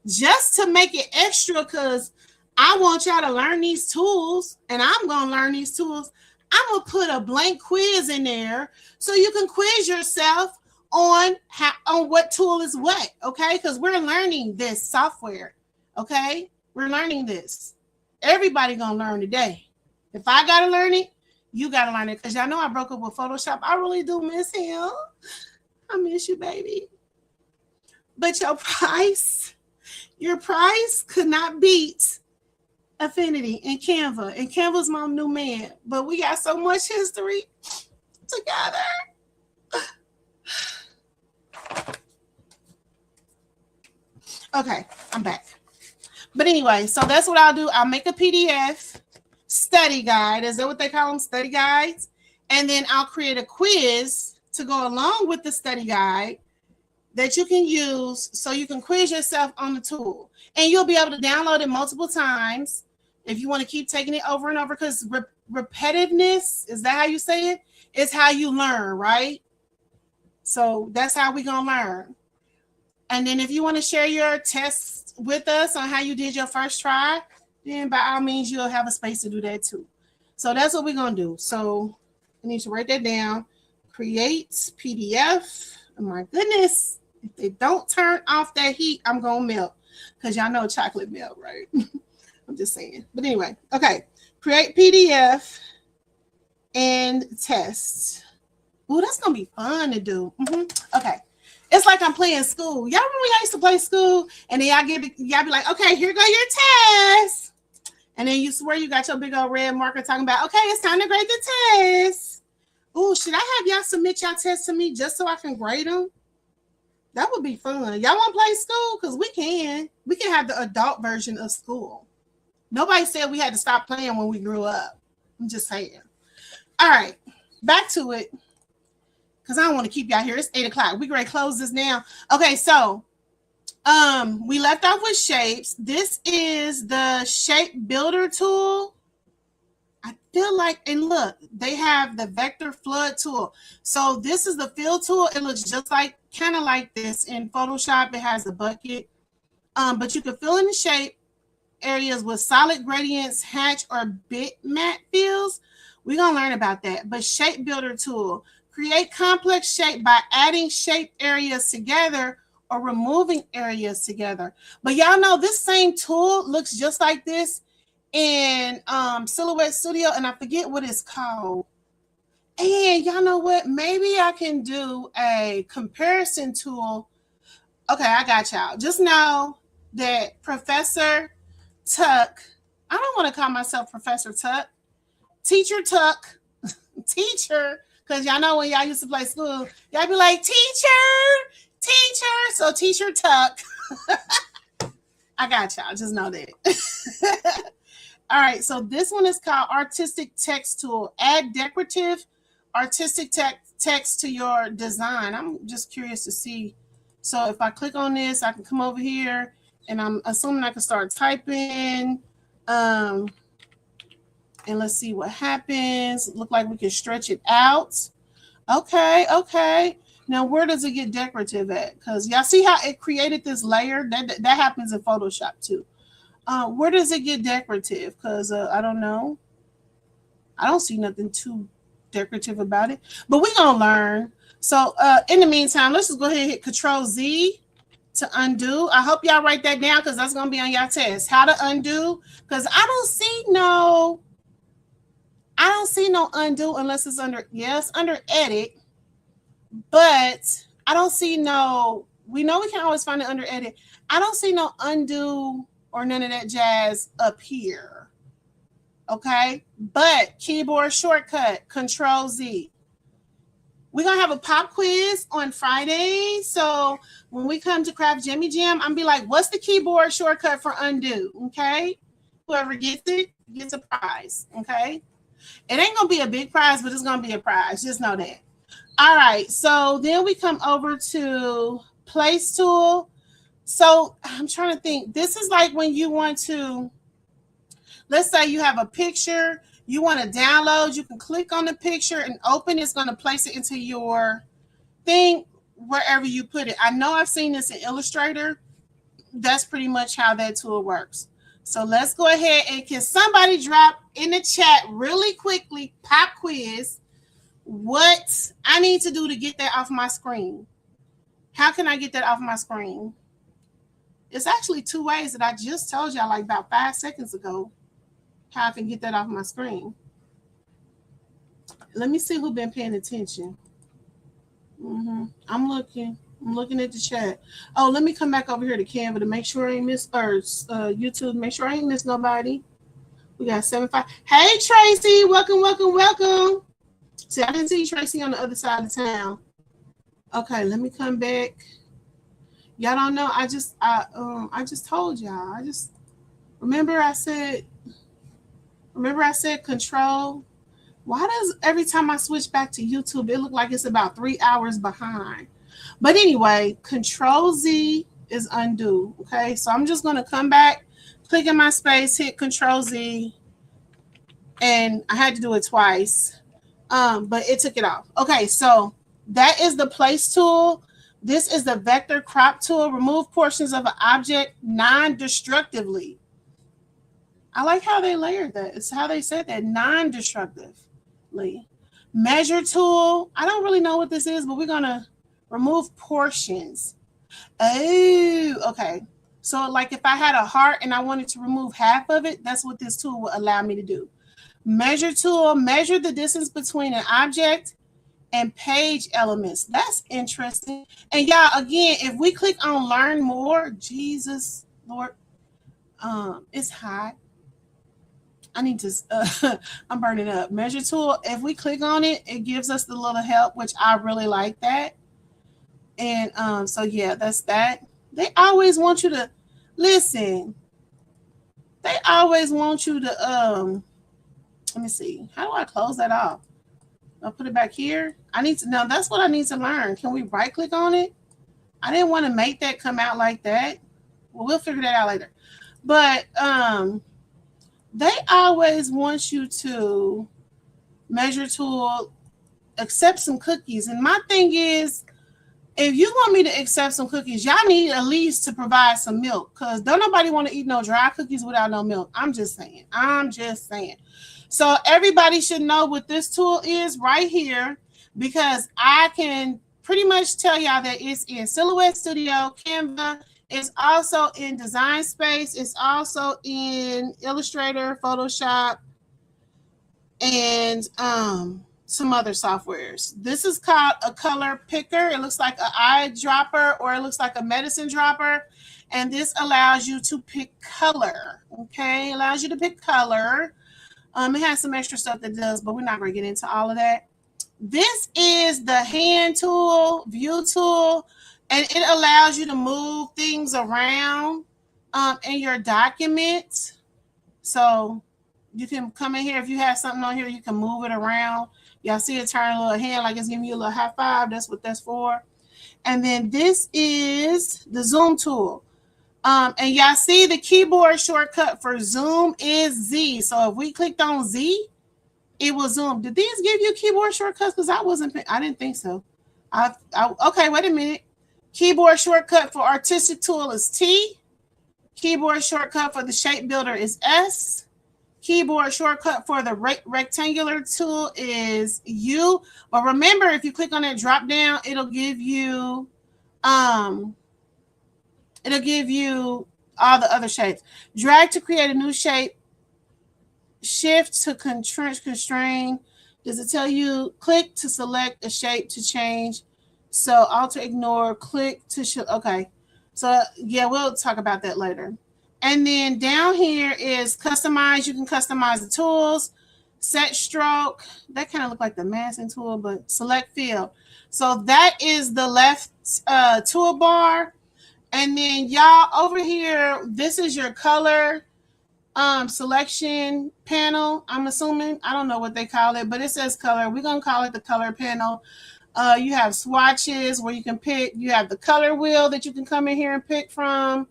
just to make it extra, because I want y'all to learn these tools, and I'm going to learn these tools, I'm going to put a blank quiz in there so you can quiz yourself on what tool is what, okay? Because we're learning this software, okay? We're learning this. Everybody going to learn today. If I got to learn it, you got to learn it, because y'all know I broke up with Photoshop. I really do miss him. I miss you, baby. But your price could not beat Affinity and Canva. And Canva's my new man, but we got so much history together. Okay, I'm back. But anyway, so that's what I'll do. I'll make a PDF study guide. Is that what they call them? Study guides. And then I'll create a quiz to go along with the study guide that you can use so you can quiz yourself on the tool. And you'll be able to download it multiple times if you want to keep taking it over and over, because repetitiveness, is that how you say it? It's how you learn, right? So that's how we're going to learn. And then if you want to share your tests with us on how you did your first try, then by all means, you'll have a space to do that too. So that's what we're going to do. So I need to write that down. Create PDF. Oh my goodness. If they don't turn off that heat, I'm going to melt, because y'all know chocolate melt, right? I'm just saying. But anyway, okay. Create PDF and test. Ooh, that's going to be fun to do. Okay. It's like I'm playing school. Y'all remember when I used to play school? And then y'all be like, okay, here go your test. And then you swear you got your big old red marker talking about, okay, it's time to grade the test. Ooh, should I have y'all submit y'all tests to me just so I can grade them? That would be fun. Y'all want to play school? Because we can. We can have the adult version of school. Nobody said we had to stop playing when we grew up. I'm just saying. All right, back to it, because I don't want to keep y'all here. It's 8 o'clock. We're going to close this now. Okay, so we left off with shapes. This is the shape builder tool. I feel like, and look, they have the vector flood tool. So this is the fill tool. It looks just like, kind of like this in Photoshop. It has a bucket, but you can fill in the shape areas with solid gradients, hatch, or bitmap fills. We're going to learn about that. But shape builder tool, create complex shape by adding shape areas together or removing areas together. But y'all know this same tool looks just like this in Silhouette Studio, and I forget what it's called. And y'all know what? Maybe I can do a comparison tool. Okay, I got y'all. Just know that Professor Tuck, I don't want to call myself Professor Tuck, Teacher Tuck, teacher, because y'all know when y'all used to play school, y'all be like, teacher, so Teacher Tuck. I got y'all, just know that. All right, so this one is called Artistic Text Tool. Add decorative artistic text to your design. I'm just curious to see. So if I click on this, I can come over here and I'm assuming I can start typing. And let's see what happens. Look like we can stretch it out. Okay, okay. Now where does it get decorative at? Because y'all see how it created this layer? That happens in Photoshop too. Where does it get decorative? Because I don't know. I don't see nothing too decorative about it, but we're gonna learn. So in the meantime, let's just go ahead and hit Control Z to undo. I hope y'all write that down because that's gonna be on y'all test. How to undo? Because I don't see no undo unless it's under, yes, under edit, but I don't see no, we know we can always find it under edit. I don't see no undo or none of that jazz up here. Okay, but keyboard shortcut, Control Z. We're gonna have a pop quiz on Friday. So when we come to Craft Jimmy Jam, I'm be like, what's the keyboard shortcut for undo? Okay, whoever gets it gets a prize. Okay, it ain't gonna be a big prize, but it's gonna be a prize. Just know that. All right, so then we come over to place tool. So I'm trying to think. This is like when you want to, let's say you have a picture you want to download, you can click on the picture and open. It's going to place it into your thing wherever you put it. I know I've seen this in Illustrator. That's pretty much how that tool works. So let's go ahead and can somebody drop in the chat really quickly, pop quiz, what I need to do to get that off my screen. How can I get that off my screen? It's actually two ways that I just told y'all like about 5 seconds ago. How I can get that off my screen. Let me see who's been paying attention. I'm looking at the chat. Oh, let me come back over here to Canva to make sure I ain't missed, or YouTube, make sure I ain't missed nobody. We got 7-5. Hey, Tracy, welcome, welcome, welcome. See, I didn't see Tracy on the other side of town. Okay, let me come back. Y'all don't know. I just told y'all. Remember I said control. Why does every time I switch back to YouTube, it look like it's about 3 hours behind? But anyway, Control Z is undo. Okay, so I'm just gonna come back, click in my space, hit Control Z, and I had to do it twice, but it took it off. Okay, so that is the place tool. This is the vector crop tool. Remove portions of an object non-destructively. I like how they layered that. It's how they said that, non-destructively. Measure tool. I don't really know what this is, but we're going to remove portions. Oh, okay. So like if I had a heart and I wanted to remove half of it, that's what this tool will allow me to do. Measure tool, measure the distance between an object and page elements. That's interesting. And y'all, again, if we click on learn more, Jesus, Lord, it's hot. I need to, I'm burning up. Measure tool, if we click on it, it gives us the little help, which I really like that. And so yeah, that's that. They always want you to listen. They always want you to, let me see. How do I close that off? I'll put it back here. I need to, now that's what I need to learn. Can we right click on it? I didn't want to make that come out like that. Well, we'll figure that out later. But, they always want you to measure tool, accept some cookies. And my thing is, if you want me to accept some cookies, y'all need at least to provide some milk, because don't nobody want to eat no dry cookies without no milk. I'm just saying. So everybody should know what this tool is right here, because I can pretty much tell y'all that it's in Silhouette Studio, Canva. It's also in Design Space. It's also in Illustrator, Photoshop, and some other softwares. This is called a color picker. It looks like an eyedropper, or it looks like a medicine dropper. And this allows you to pick color. Okay, allows you to pick color. It has some extra stuff that does, but we're not going to get into all of that. This is the hand tool, view tool. And it allows you to move things around in your document. So you can come in here. If you have something on here, you can move it around. Y'all see it turn a little hand like it's giving you a little high five. That's what that's for. And then this is the zoom tool. And y'all see the keyboard shortcut for zoom is Z. So if we clicked on Z, it will zoom. Did these give you keyboard shortcuts? Because I didn't think so. Okay, wait a minute. Keyboard shortcut for artistic tool is T. Keyboard shortcut for the shape builder is S. Keyboard shortcut for the rectangular tool is U. But remember, if you click on that drop down, it'll give you all the other shapes. Drag to create a new shape. Shift to constrain. Does it tell you click to select a shape to change? So alter, ignore, click to show. Okay. So yeah, we'll talk about that later. And then down here is customize. You can customize the tools. Set stroke. That kind of look like the masking tool, but select field. So that is the left toolbar. And then y'all over here, this is your color selection panel. I'm assuming, I don't know what they call it, but it says color. We're gonna call it the color panel. You have swatches where you can pick. You have the color wheel that you can come in here and pick from.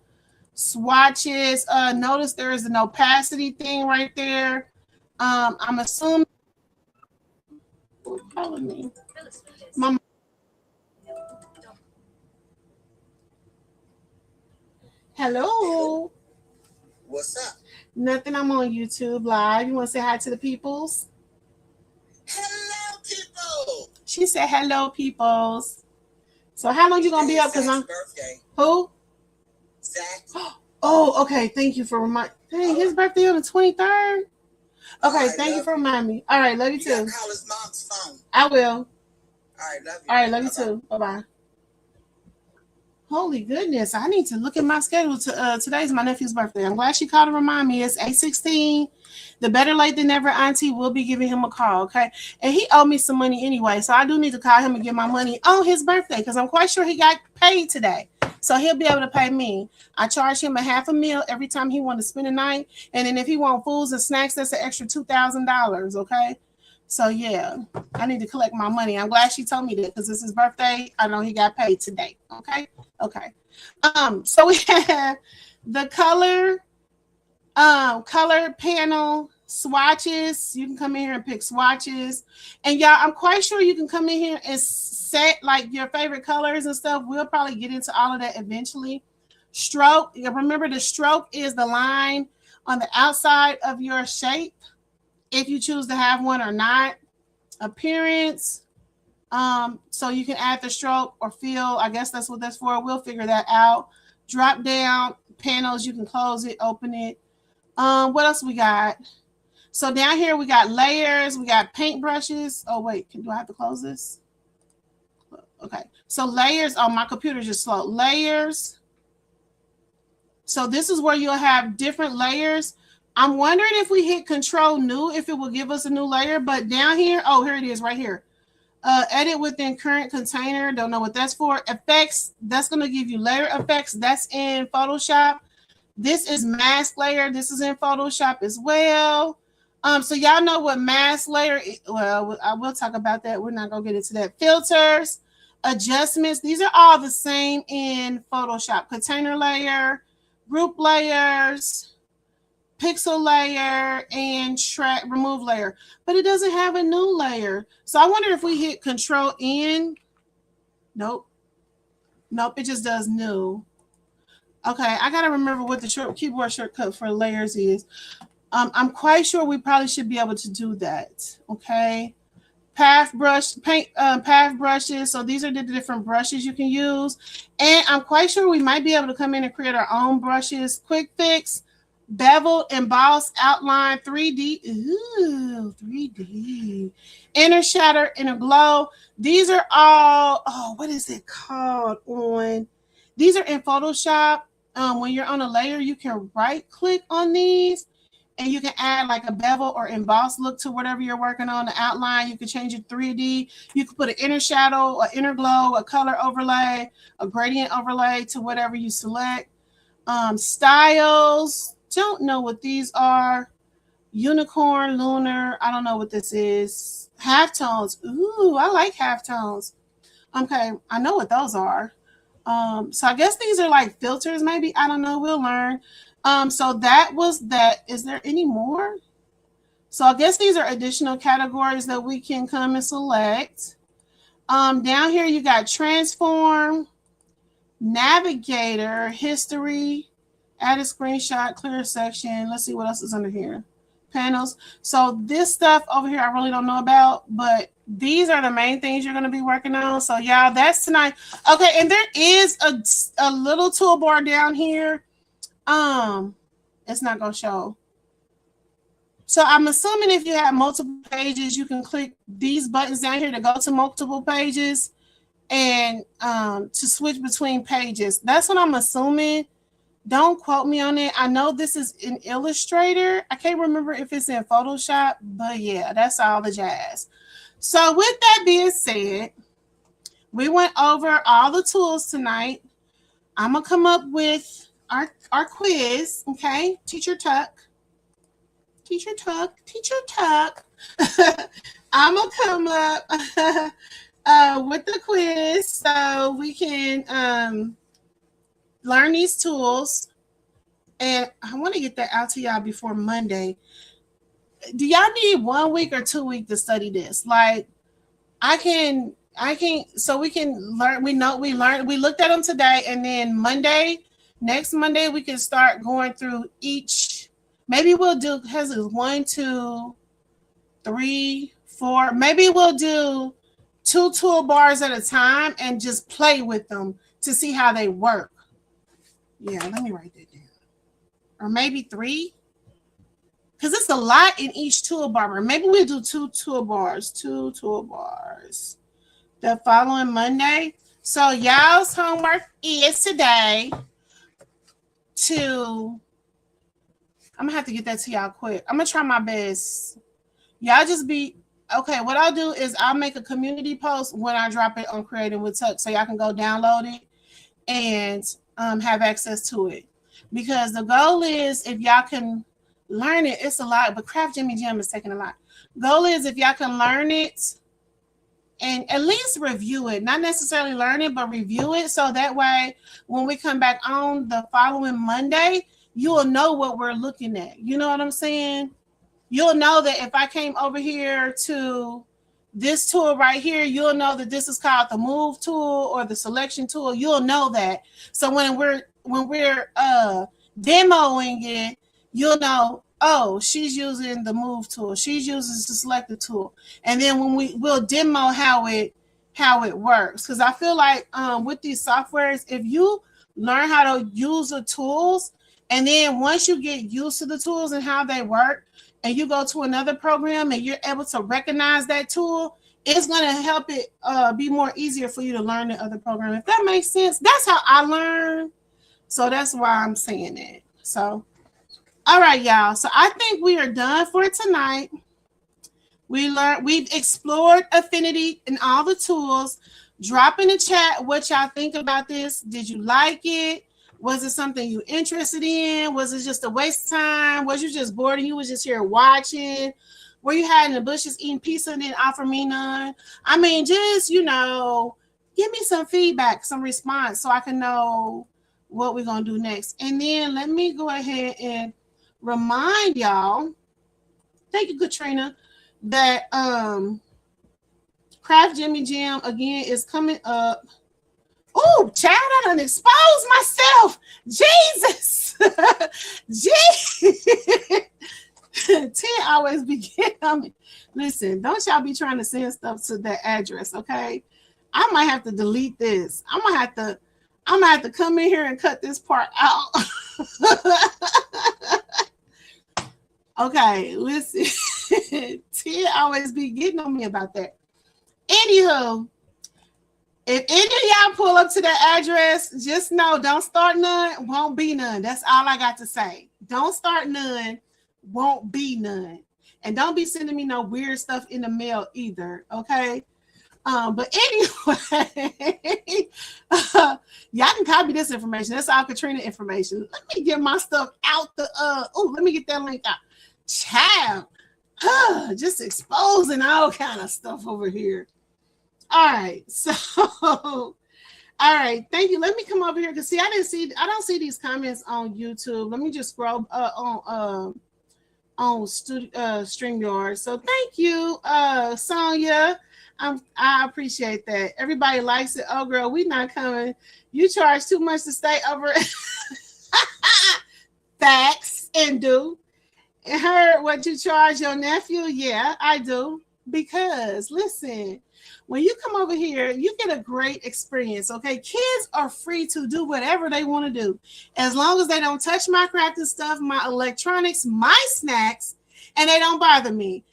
Swatches. Notice there is an opacity thing right there. I'm assuming. Who's calling me? My Hello. What's up? Nothing. I'm on YouTube live. You want to say hi to the peoples? Hello, people. She said hello, peoples. So how long you gonna be up? Because I'm birthday. Who? Zach. Oh, okay. Thank you for reminding. Dang, his birthday on the 23rd. Okay, thank you for reminding me. All right, love you too. Call his mom's phone. I will. All right, love you. All right, love you too. Bye bye. Holy goodness, I need to look at my schedule. Today's my nephew's birthday. I'm glad she called to remind me. It's 8/16. The better late than never auntie will be giving him a call, okay? And he owed me some money anyway, so I do need to call him and get my money on his birthday because I'm quite sure he got paid today. So he'll be able to pay me. I charge him a half a meal every time he wants to spend a night. And then if he wants foods and snacks, that's an extra $2,000, okay? So yeah, I need to collect my money. I'm glad she told me that because it's his birthday. I know he got paid today. Okay. Okay. So we have the color panel swatches. You can come in here and pick swatches. And y'all, I'm quite sure you can come in here and set like your favorite colors and stuff. We'll probably get into all of that eventually. Stroke. Remember, the stroke is the line on the outside of your shape, if you choose to have one or not. Appearance. So you can add the stroke or fill. I guess that's what that's for. We'll figure that out. Drop down panels. You can close it, open it. What else we got? So down here we got layers. We got paint brushes. Oh wait, do I have to close this? Okay. So layers. Oh, my computer's just slow. Layers. So this is where you'll have different layers. I'm wondering if we hit Control New, if it will give us a new layer. But down here, oh, here it is right here. Edit within current container. Don't know what that's for. Effects. That's going to give you layer effects. That's in Photoshop. This is mask layer. This is in Photoshop as well. So y'all know what mask layer is. Well, I will talk about that. We're not going to get into that. Filters, adjustments. These are all the same in Photoshop. Container layer, group layers, pixel layer, and track remove layer, but it doesn't have a new layer. So I wonder if we hit Control N. Nope, it just does new. Okay, I gotta remember what the keyboard shortcut for layers is. I'm quite sure we probably should be able to do that. Okay, path brushes. So these are the different brushes you can use, and I'm quite sure we might be able to come in and create our own brushes. Quick fix. Bevel, emboss, outline, 3D. Ooh, 3D. Inner shadow, inner glow. These are all, what is it called these are in Photoshop. When you're on a layer, you can right click on these and you can add like a bevel or emboss look to whatever you're working on. The outline, you can change it 3D. You can put an inner shadow, an inner glow, a color overlay, a gradient overlay to whatever you select. Styles. Don't know what these are. unicorn, lunar. I don't know what this is. Halftones. Ooh, I like halftones. Okay, I know what those are. So I guess these are like filters, maybe. I don't know. We'll learn. So that was that. Is there any more? So I guess these are additional categories that we can come and select. Down here you got transform, navigator, history, add a screenshot, clear section. Let's see what else is under here. Panels. So this stuff over here I really don't know about, but these are the main things you're going to be working on. So y'all, that's tonight. Okay, and there is a little toolbar down here. It's not going to show. So I'm assuming if you have multiple pages, you can click these buttons down here to go to multiple pages and to switch between pages. That's what I'm assuming. Don't quote me on it. I know this is in Illustrator. I can't remember if it's in Photoshop, but yeah, that's all the jazz. So with that being said, we went over all the tools tonight. I'm going to come up with our quiz, okay? Teacher Tuck. I'm going to come up with the quiz so we can learn these tools. And I want to get that out to y'all before Monday. Do y'all need 1 week or 2 weeks to study this? Like, I can, so we can learn. We looked at them today, and then next Monday, we can start going through each. Maybe we'll do, has it 1, 2, 3, 4. Maybe we'll do 2 toolbars at a time and just play with them to see how they work. Yeah, let me write that down. Or maybe 3. Because it's a lot in each toolbar. Maybe we'll do 2 toolbars. 2 toolbars. The following Monday. So y'all's homework is today to... I'm going to have to get that to y'all quick. I'm going to try my best. Y'all just be... Okay, what I'll do is I'll make a community post when I drop it on Creating with Tuck so y'all can go download it and have access to it. Because the goal is if y'all can learn it, it's a lot, but Craft Jimmy Jam is taking a lot. Goal is if y'all can learn it and at least review it, not necessarily learn it, but review it. So that way, when we come back on the following Monday, you will know what we're looking at. You know what I'm saying? You'll know that if I came over here to this tool right here, you'll know that this is called the move tool or the selection tool. You'll know that. So when we're demoing it, you'll know, oh, she's using the move tool. She's using the selector tool. And then when we'll demo how it works. Because I feel like with these softwares, if you learn how to use the tools, and then once you get used to the tools and how they work, and you go to another program and you're able to recognize that tool, it's going to help it be more easier for you to learn the other program. If that makes sense, that's how I learn. So that's why I'm saying that. So, all right, y'all. So I think we are done for tonight. We've explored Affinity and all the tools. Drop in the chat what y'all think about this. Did you like it? Was it something you interested in? Was it just a waste of time? Was you just bored and you was just here watching? Were you hiding in the bushes eating pizza and then offer me none? I mean, just, give me some feedback, some response so I can know what we're going to do next. And then let me go ahead and remind y'all, thank you, Katrina, that Craft Jimmy Jam, again, is coming up. Oh, child, I done exposed myself. Jesus. Jeez. 10 always be getting on me. Listen, don't y'all be trying to send stuff to that address, okay? I might have to delete this. I'm gonna have to come in here and cut this part out. Okay, listen. 10 always be getting on me about that. Anywho, if any of y'all pull up to that address, just know, don't start none, won't be none. That's all I got to say. Don't start none, won't be none. And don't be sending me no weird stuff in the mail either, okay? But anyway, y'all can copy this information. That's all Katrina information. Let me get my stuff out let me get that link out. Child. Just exposing all kind of stuff over here. All right. So all right, thank you. Let me come over here because see, I don't see these comments on YouTube. Let me just scroll on StreamYard. So thank you, Sonia. I appreciate that. Everybody likes it. Oh, girl, we not coming. You charge too much to stay over. Facts and do. And heard what you charge your nephew? Yeah, I do. Because listen, when you come over here, you get a great experience. Okay, kids are free to do whatever they want to do, as long as they don't touch my crafting stuff, my electronics, my snacks, and they don't bother me.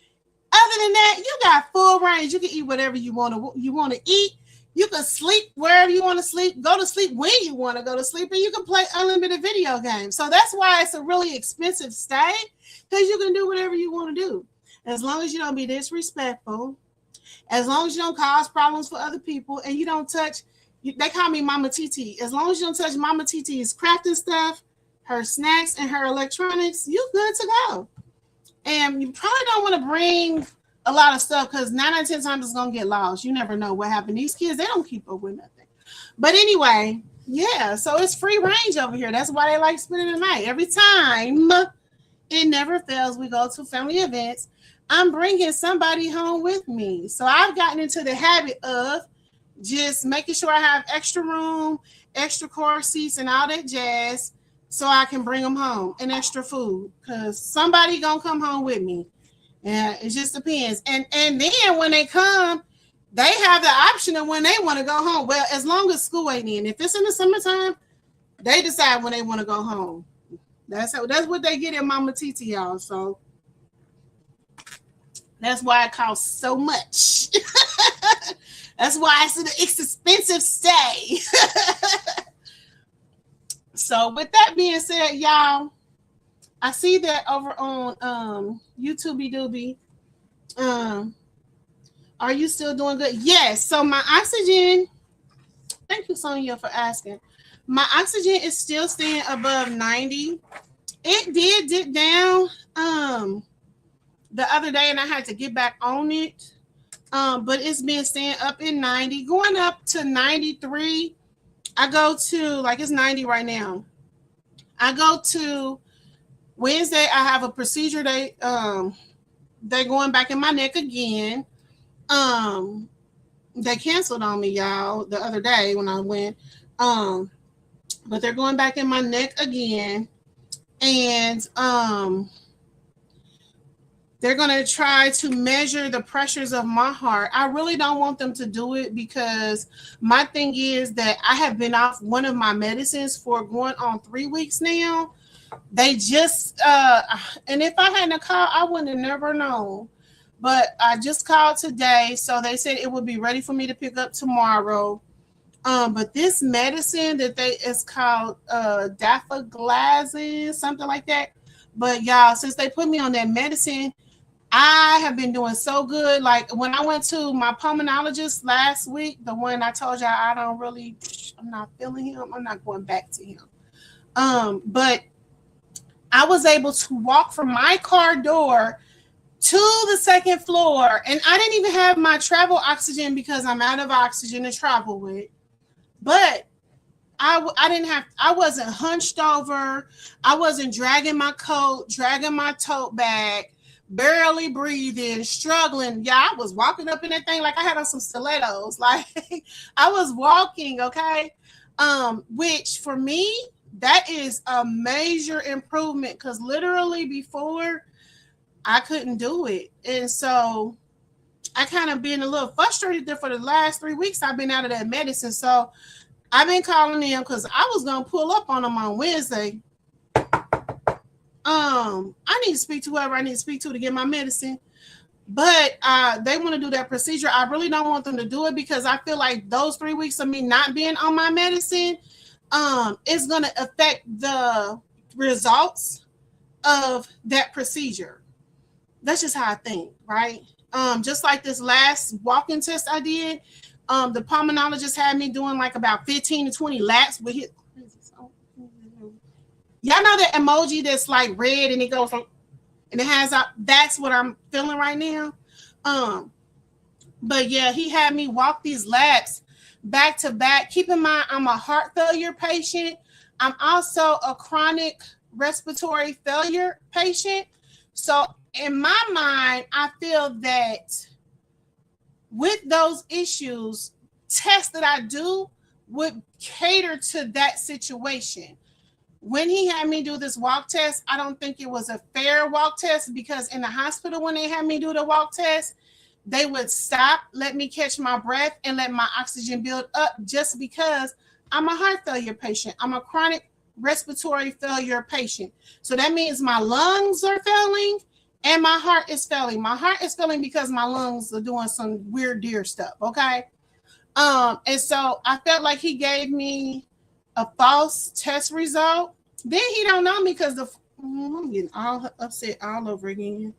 Other than that, you got full range. You can eat whatever you want to eat. You can sleep wherever you want to sleep, go to sleep when you want to go to sleep, and you can play unlimited video games. So that's why it's a really expensive stay, because you can do whatever you want to do. As long as you don't be disrespectful, as long as you don't cause problems for other people, and you don't touch, they call me Mama TT. As long as you don't touch Mama TT's crafting stuff, her snacks, and her electronics, you good to go. And you probably don't want to bring a lot of stuff because 9 out of 10 times it's going to get lost. You never know what happened. These kids, they don't keep up with nothing. But anyway, yeah, so it's free range over here. That's why they like spending the night. Every time, it never fails, we go to family events, I'm bringing somebody home with me. So I've gotten into the habit of just making sure I have extra room, extra car seats, and all that jazz, so I can bring them home, and extra food, because somebody gonna come home with me. Yeah, it just depends. And then when they come, they have the option of when they want to go home. Well, as long as school ain't in. If it's in the summertime, they decide when they want to go home. That's what they get in Mama TT, y'all. So that's why it costs so much. That's why it's an expensive stay. So with that being said, y'all, I see that over on YouTube Doobie. Are you still doing good? Yes. So my oxygen, thank you, Sonia, for asking. My oxygen is still staying above 90. It did dip down the other day, and I had to get back on it. But it's been staying up in 90, going up to 93. I go to, like, it's 90 right now. I go to Wednesday, I have a procedure. They're going back in my neck again. They canceled on me, y'all, the other day when I went. But they're going back in my neck again. And they're going to try to measure the pressures of my heart. I really don't want them to do it because my thing is that I have been off one of my medicines for going on 3 weeks now. They just, and if I hadn't called, I wouldn't have never known. But I just called today, so they said it would be ready for me to pick up tomorrow. But this medicine that it's called dapagliflozin, something like that. But y'all, since they put me on that medicine, I have been doing so good. Like when I went to my pulmonologist last week, the one I told y'all I'm not feeling him. I'm not going back to him. But I was able to walk from my car door to the second floor, and I didn't even have my travel oxygen because I'm out of oxygen to travel with. But I wasn't hunched over. I wasn't dragging my coat, dragging my tote bag, barely breathing, struggling. Yeah, I was walking up in that thing like I had on some stilettos. Like I was walking, okay? Which for me, that is a major improvement because literally before I couldn't do it. And so I kind of been a little frustrated there for the last 3 weeks. I've been out of that medicine. So I've been calling them because I was going to pull up on them on Wednesday. I need to speak to whoever I need to speak to get my medicine. But they want to do that procedure. I really don't want them to do it because I feel like those 3 weeks of me not being on my medicine is going to affect the results of that procedure. That's just how I think, right? Just like this last walking test I did, the pulmonologist had me doing like about 15 to 20 laps with his. Y'all know that emoji that's like red and it goes from, and it has that's what I'm feeling right now. But yeah, he had me walk these laps back to back. Keep in mind, I'm a heart failure patient. I'm also a chronic respiratory failure patient. So in my mind, I feel that with those issues, tests that I do would cater to that situation. When he had me do this walk test, I don't think it was a fair walk test, because in the hospital, when they had me do the walk test, they would stop, let me catch my breath, and let my oxygen build up, just because I'm a heart failure patient. I'm a chronic respiratory failure patient. So that means my lungs are failing and my heart is failing. My heart is failing because my lungs are doing some weird deer stuff. Okay. And so I felt like he gave me a false test result. Then he don't know me because I'm getting all upset all over again.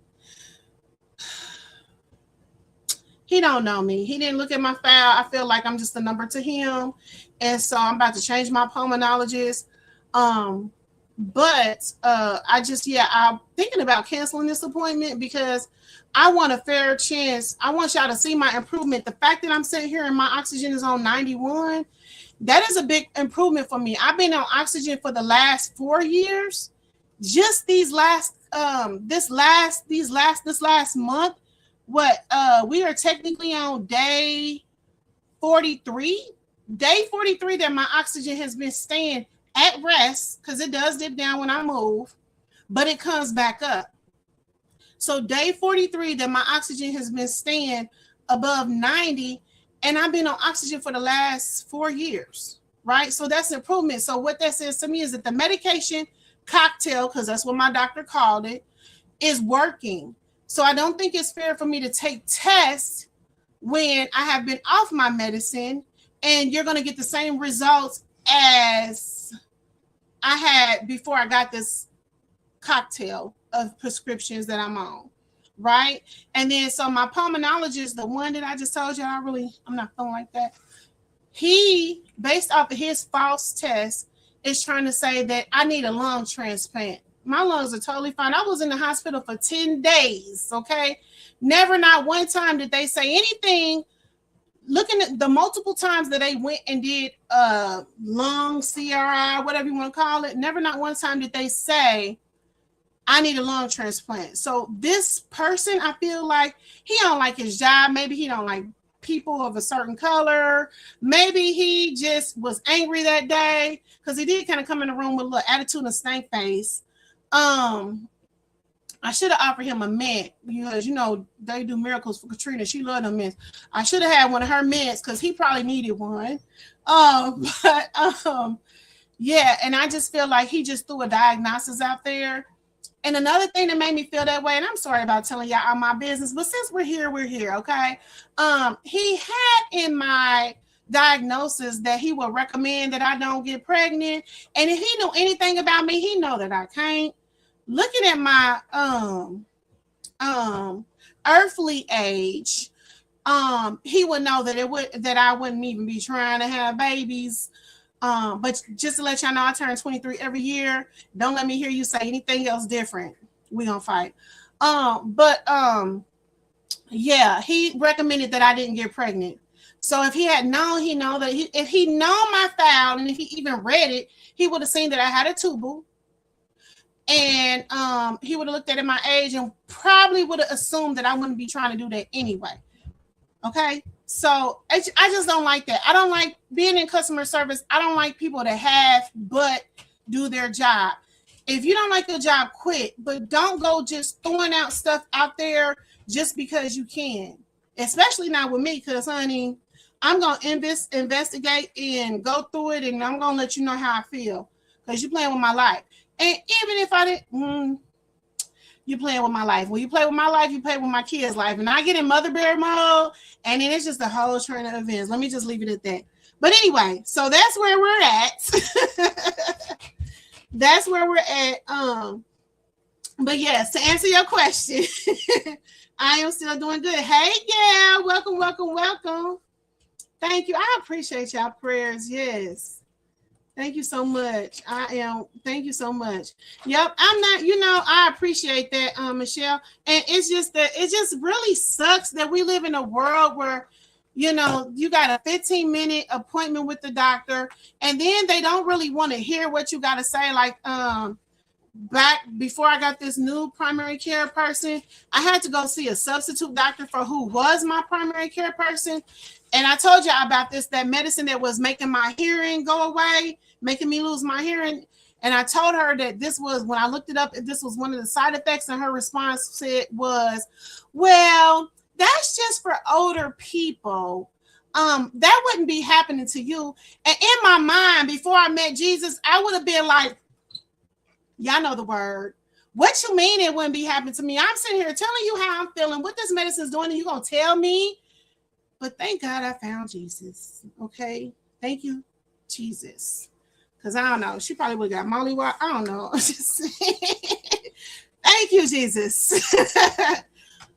He don't know me. He didn't look at my file. I feel like I'm just a number to him. And so I'm about to change my pulmonologist. But I'm thinking about canceling this appointment because I want a fair chance. I want y'all to see my improvement. The fact that I'm sitting here and my oxygen is on 91, that is a big improvement for me. I've been on oxygen for the last 4 years. Just this last month, we are technically on day 43. Day 43 that my oxygen has been staying at rest, because it does dip down when I move, but it comes back up. So day 43 that my oxygen has been staying above 90, and I've been on oxygen for the last 4 years, right? So that's improvement. So what that says to me is that the medication cocktail, because that's what my doctor called it, is working. So I don't think it's fair for me to take tests when I have been off my medicine, and you're going to get the same results as I had before I got this cocktail of prescriptions that I'm on, right? And then so my pulmonologist, the one that I just told you, I'm not feeling like that. He, based off of his false test, is trying to say that I need a lung transplant. My lungs are totally fine. I was in the hospital for 10 days, okay? Never, not one time did they say anything. Looking at the multiple times that they went and did lung CRI, whatever you want to call it, never, not one time did they say, I need a lung transplant. So this person, I feel like he don't like his job. Maybe he don't like people of a certain color. Maybe he just was angry that day, because he did kind of come in the room with a little attitude and stank face. I should have offered him a mint, because they do miracles for Katrina. She loved them mints. I should have had one of her mints, because he probably needed one. Yeah, and I just feel like he just threw a diagnosis out there. And another thing that made me feel that way, and I'm sorry about telling y'all all my business, but since we're here, okay? He had in my diagnosis that he would recommend that I don't get pregnant. And if he knew anything about me, he know that I can't. Looking at my earthly age, he would know that I wouldn't even be trying to have babies. But just to let y'all know, I turn 23 every year. Don't let me hear you say anything else different. We gonna fight. Yeah, he recommended that I didn't get pregnant. So if he had known, if he known my file, and if he even read it, he would have seen that I had a tubal. And he would have looked at my age and probably would have assumed that I wouldn't be trying to do that anyway. Okay. So I just don't like that. I don't like being in customer service. I don't like people that have but do their job. If you don't like your job, quit. But don't go just throwing out stuff out there just because you can. Especially not with me, because, honey, I'm going to investigate and go through it, and I'm going to let you know how I feel, because you're playing with my life. And even if I didn't, you're playing with my life. When you play with my life, you play with my kids' life. And I get in mother bear mode, and then it's just a whole train of events. Let me just leave it at that. But anyway, so that's where we're at. That's where we're at. But yes, to answer your question, I am still doing good. Hey, yeah, welcome. Thank you. I appreciate y'all prayers. Yes. Thank you so much. Thank you so much. Yep. I'm not, I appreciate that, Michelle. And it's just that it just really sucks that we live in a world where, you got a 15-minute appointment with the doctor, and then they don't really want to hear what you got to say. Like, back before I got this new primary care person, I had to go see a substitute doctor for who was my primary care person. And I told you about this, that medicine that was making my hearing go away, making me lose my hearing. And I told her that this was, when I looked it up, this was one of the side effects. And her response was, well, that's just for older people. That wouldn't be happening to you. And in my mind, before I met Jesus, I would have been like, y'all know the word. What you mean it wouldn't be happening to me? I'm sitting here telling you how I'm feeling, what this medicine is doing, and you're going to tell me? But thank God I found Jesus. Okay. Thank you, Jesus. Because I don't know. She probably would have got mollywop. I don't know. Thank you, Jesus.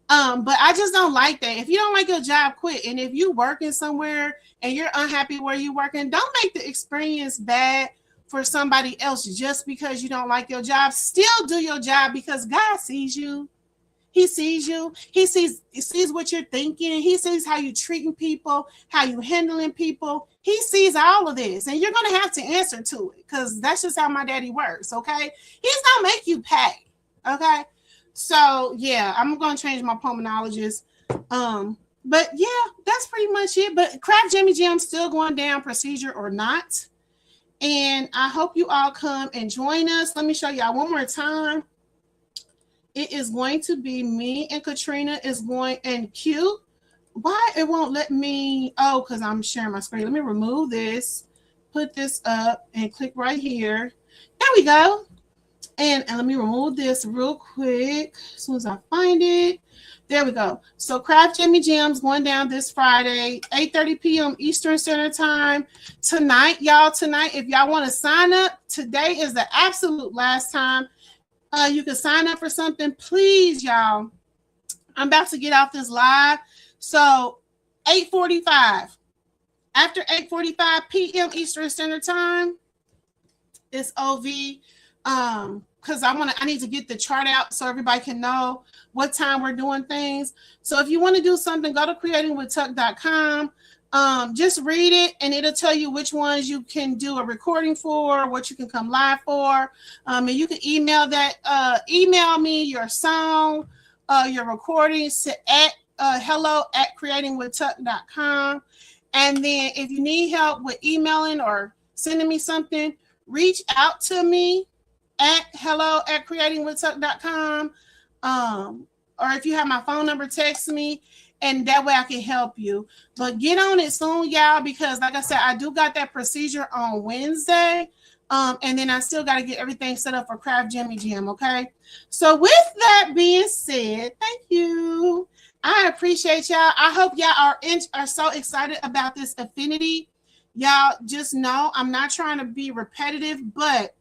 But I just don't like that. If you don't like your job, quit. And if you're working somewhere and you're unhappy where you're working, don't make the experience bad for somebody else just because you don't like your job. Still do your job because God sees you. He sees you. He sees what you're thinking. He sees how you're treating people, how you're handling people. He sees all of this, and you're going to have to answer to it because that's just how my daddy works, okay? He's going to make you pay, okay? So, yeah, I'm going to change my pulmonologist. But, yeah, that's pretty much it. But Craft Jimmy Jam still going down, procedure or not. And I hope you all come and join us. Let me show y'all one more time. It is going to be me and Katrina is going, and Q. Why it won't let me? Oh, because I'm sharing my screen. Let me remove this, put this up, and click right here. There we go. And let me remove this real quick as soon as I find it. There we go. So Craft Jimmy Jam's going down this Friday, 8:30 p.m. Eastern Standard Time. Tonight, y'all, if y'all want to sign up, today is the absolute last time. You can sign up for something, please, y'all. I'm about to get off this live. So 8:45. After 8:45 p.m. Eastern Standard Time, it's OV. Because I need to get the chart out so everybody can know what time we're doing things. So if you want to do something, go to creatingwithtuck.com. Just read it and it'll tell you which ones you can do a recording for, what you can come live for. And you can email me your song, your recordings to hello@creatingwithtuck.com. And then if you need help with emailing or sending me something, reach out to me at hello@creatingwithtuck.com. Or if you have my phone number, text me. And that way I can help you. But get on it soon, y'all, because like I said, I do got that procedure on Wednesday. And then I still got to get everything set up for Craft Jimmy Jam, okay? So with that being said, thank you. I appreciate y'all. I hope y'all are so excited about this Affinity. Y'all just know I'm not trying to be repetitive, but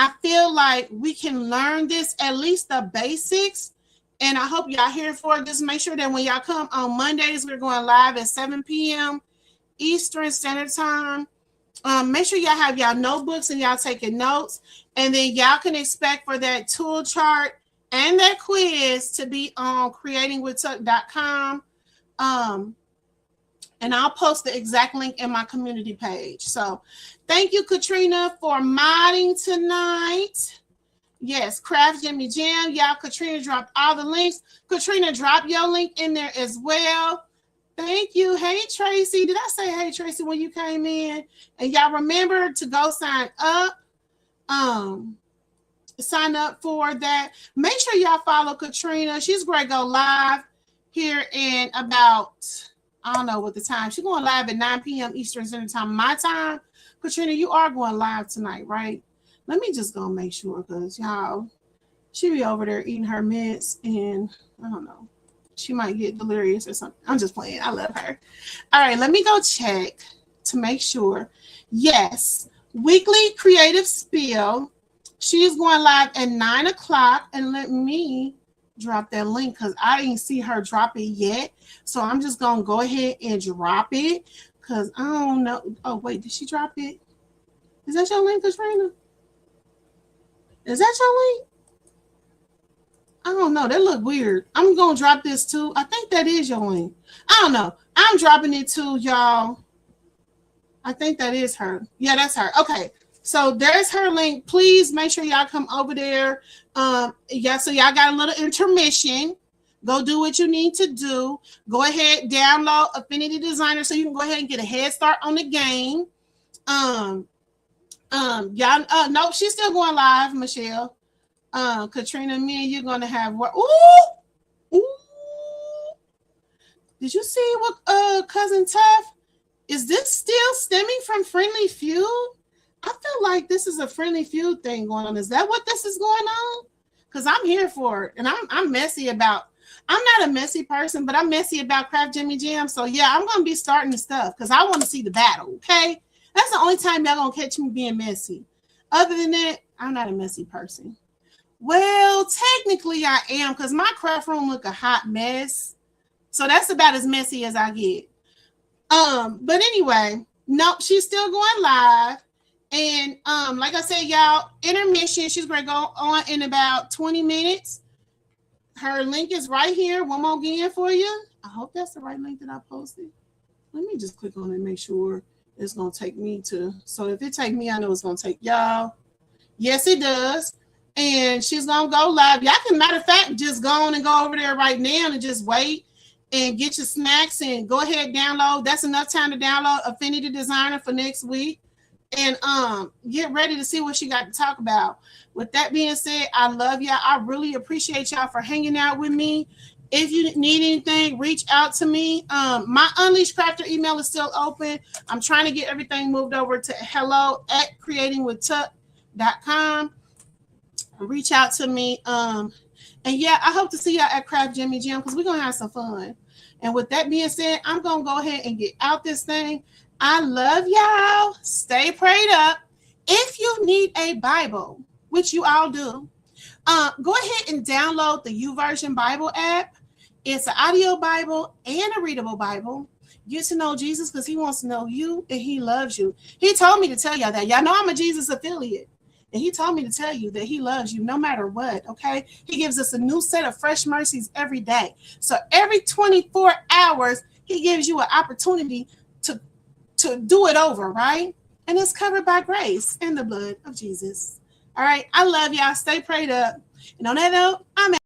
I feel like we can learn this, at least the basics. And I hope y'all here for it. Just make sure that when y'all come on Mondays, we're going live at 7 p.m. Eastern Standard Time. Make sure y'all have y'all notebooks and y'all taking notes. And then y'all can expect for that tool chart and that quiz to be on creatingwithtuck.com. And I'll post the exact link in my community page. So thank you, Katrina, for modding tonight. Yes, Craft Jimmy Jam. Y'all, Katrina dropped all the links. Katrina, drop your link in there as well. Thank you. Hey, Tracy. Did I say hey, Tracy, when you came in? And y'all remember to go sign up. Sign up for that. Make sure y'all follow Katrina. She's going to go live here in about, I don't know what the time. She's going live at 9 p.m. Eastern Standard Time, my time. Katrina, you are going live tonight, right? Let me just go make sure, because y'all, she be over there eating her mints, and I don't know, she might get delirious or something. I'm just playing. I love her. All right, let me go check to make sure. Yes, weekly creative spill. She is going live at 9 o'clock, and let me drop that link because I didn't see her drop it yet. So I'm just going to go ahead and drop it because I don't know. Oh, wait, did she drop it? Is that your link, Katrina? Is that your link? I don't know. That look weird. I'm going to drop this too. I think that is your link. I don't know. I'm dropping it too, y'all. I think that is her. Yeah, that's her. Okay. So there's her link. Please make sure y'all come over there. Yeah, so y'all got a little intermission. Go do what you need to do. Go ahead, download Affinity Designer so you can go ahead and get a head start on the game. Y'all, nope, she's still going live, Michelle. Katrina, me and you're gonna have what? Ooh. Did you see what Cousin Tough? Is this still stemming from Friendly Feud? I feel like this is a Friendly Feud thing going on. Is that what this is going on? Because I'm here for it, and I'm messy about. I'm not a messy person, but I'm messy about Craft Jimmy Jam. So yeah, I'm gonna be starting the stuff because I want to see the battle. Okay, that's the only time y'all gonna catch me being messy. Other than that, I'm not a messy person. Well, technically I am because my craft room look a hot mess. So that's about as messy as I get. But anyway, nope, she's still going live. And like I said, y'all, intermission, she's going to go on in about 20 minutes. Her link is right here. One more again for you. I hope that's the right link that I posted. Let me just click on it and make sure it's going to take me to. So if it take me, I know it's going to take y'all. Yes, it does. And she's going to go live. Y'all can, matter of fact, just go on and go over there right now and just wait and get your snacks and go ahead and download. That's enough time to download Affinity Designer for next week. And get ready to see what she got to talk about. With that being said, I love y'all. I really appreciate y'all for hanging out with me. If you need anything, reach out to me. My Unleashed Crafter email is still open. I'm trying to get everything moved over to hello@creatingwithtuck.com. Reach out to me. And yeah, I hope to see y'all at Craft Jimmy Jam because we're going to have some fun. And with that being said, I'm going to go ahead and get out this thing. I love y'all. Stay prayed up. If you need a Bible, which you all do, go ahead and download the YouVersion Bible app. It's an audio Bible and a readable Bible. Get to know Jesus because he wants to know you and he loves you. He told me to tell y'all that. Y'all know I'm a Jesus affiliate. And he told me to tell you that he loves you no matter what, okay? He gives us a new set of fresh mercies every day. So every 24 hours, he gives you an opportunity to do it over, right? And it's covered by grace and the blood of Jesus. All right, I love y'all. Stay prayed up. And on that note, I'm out.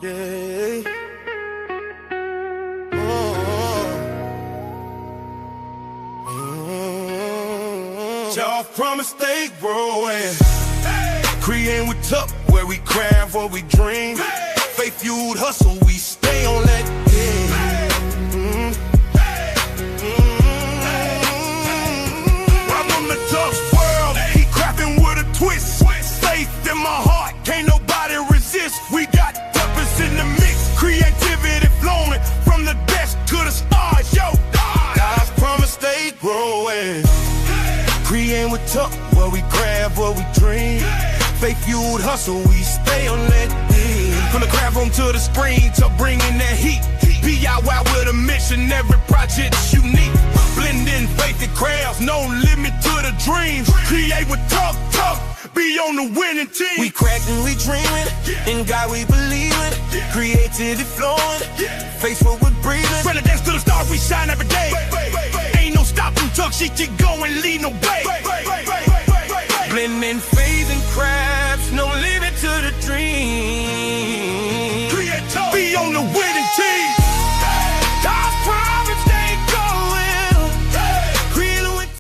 Yeah. Y'all promise stay growing. Creating with Tuck, where we craft what we dream. Faith fueled hustle, we stay on that game. Welcome to Tuck's world. He crafting with a twist. Faith in my heart, can't nobody resist. We got purpose in the mix, creativity flowing from the desk to the stars. Yo, God's promise stay growing. Creating with Tuck, where we grab what we dream. Faith fueled hustle, we stay on that beam. From the craft room to the screen, to bringing that heat. PIY with a mission, every project's unique. Blending faith and crafts, no limit to the dreams. Create with Tuck, be on the winning team. We cracking, we dreaming, in God we believing. Creativity flowing, faith what we're breathing. From the dance to the stars, we shine every day. Ain't no stopping Tuck, she keep going, lead no bay.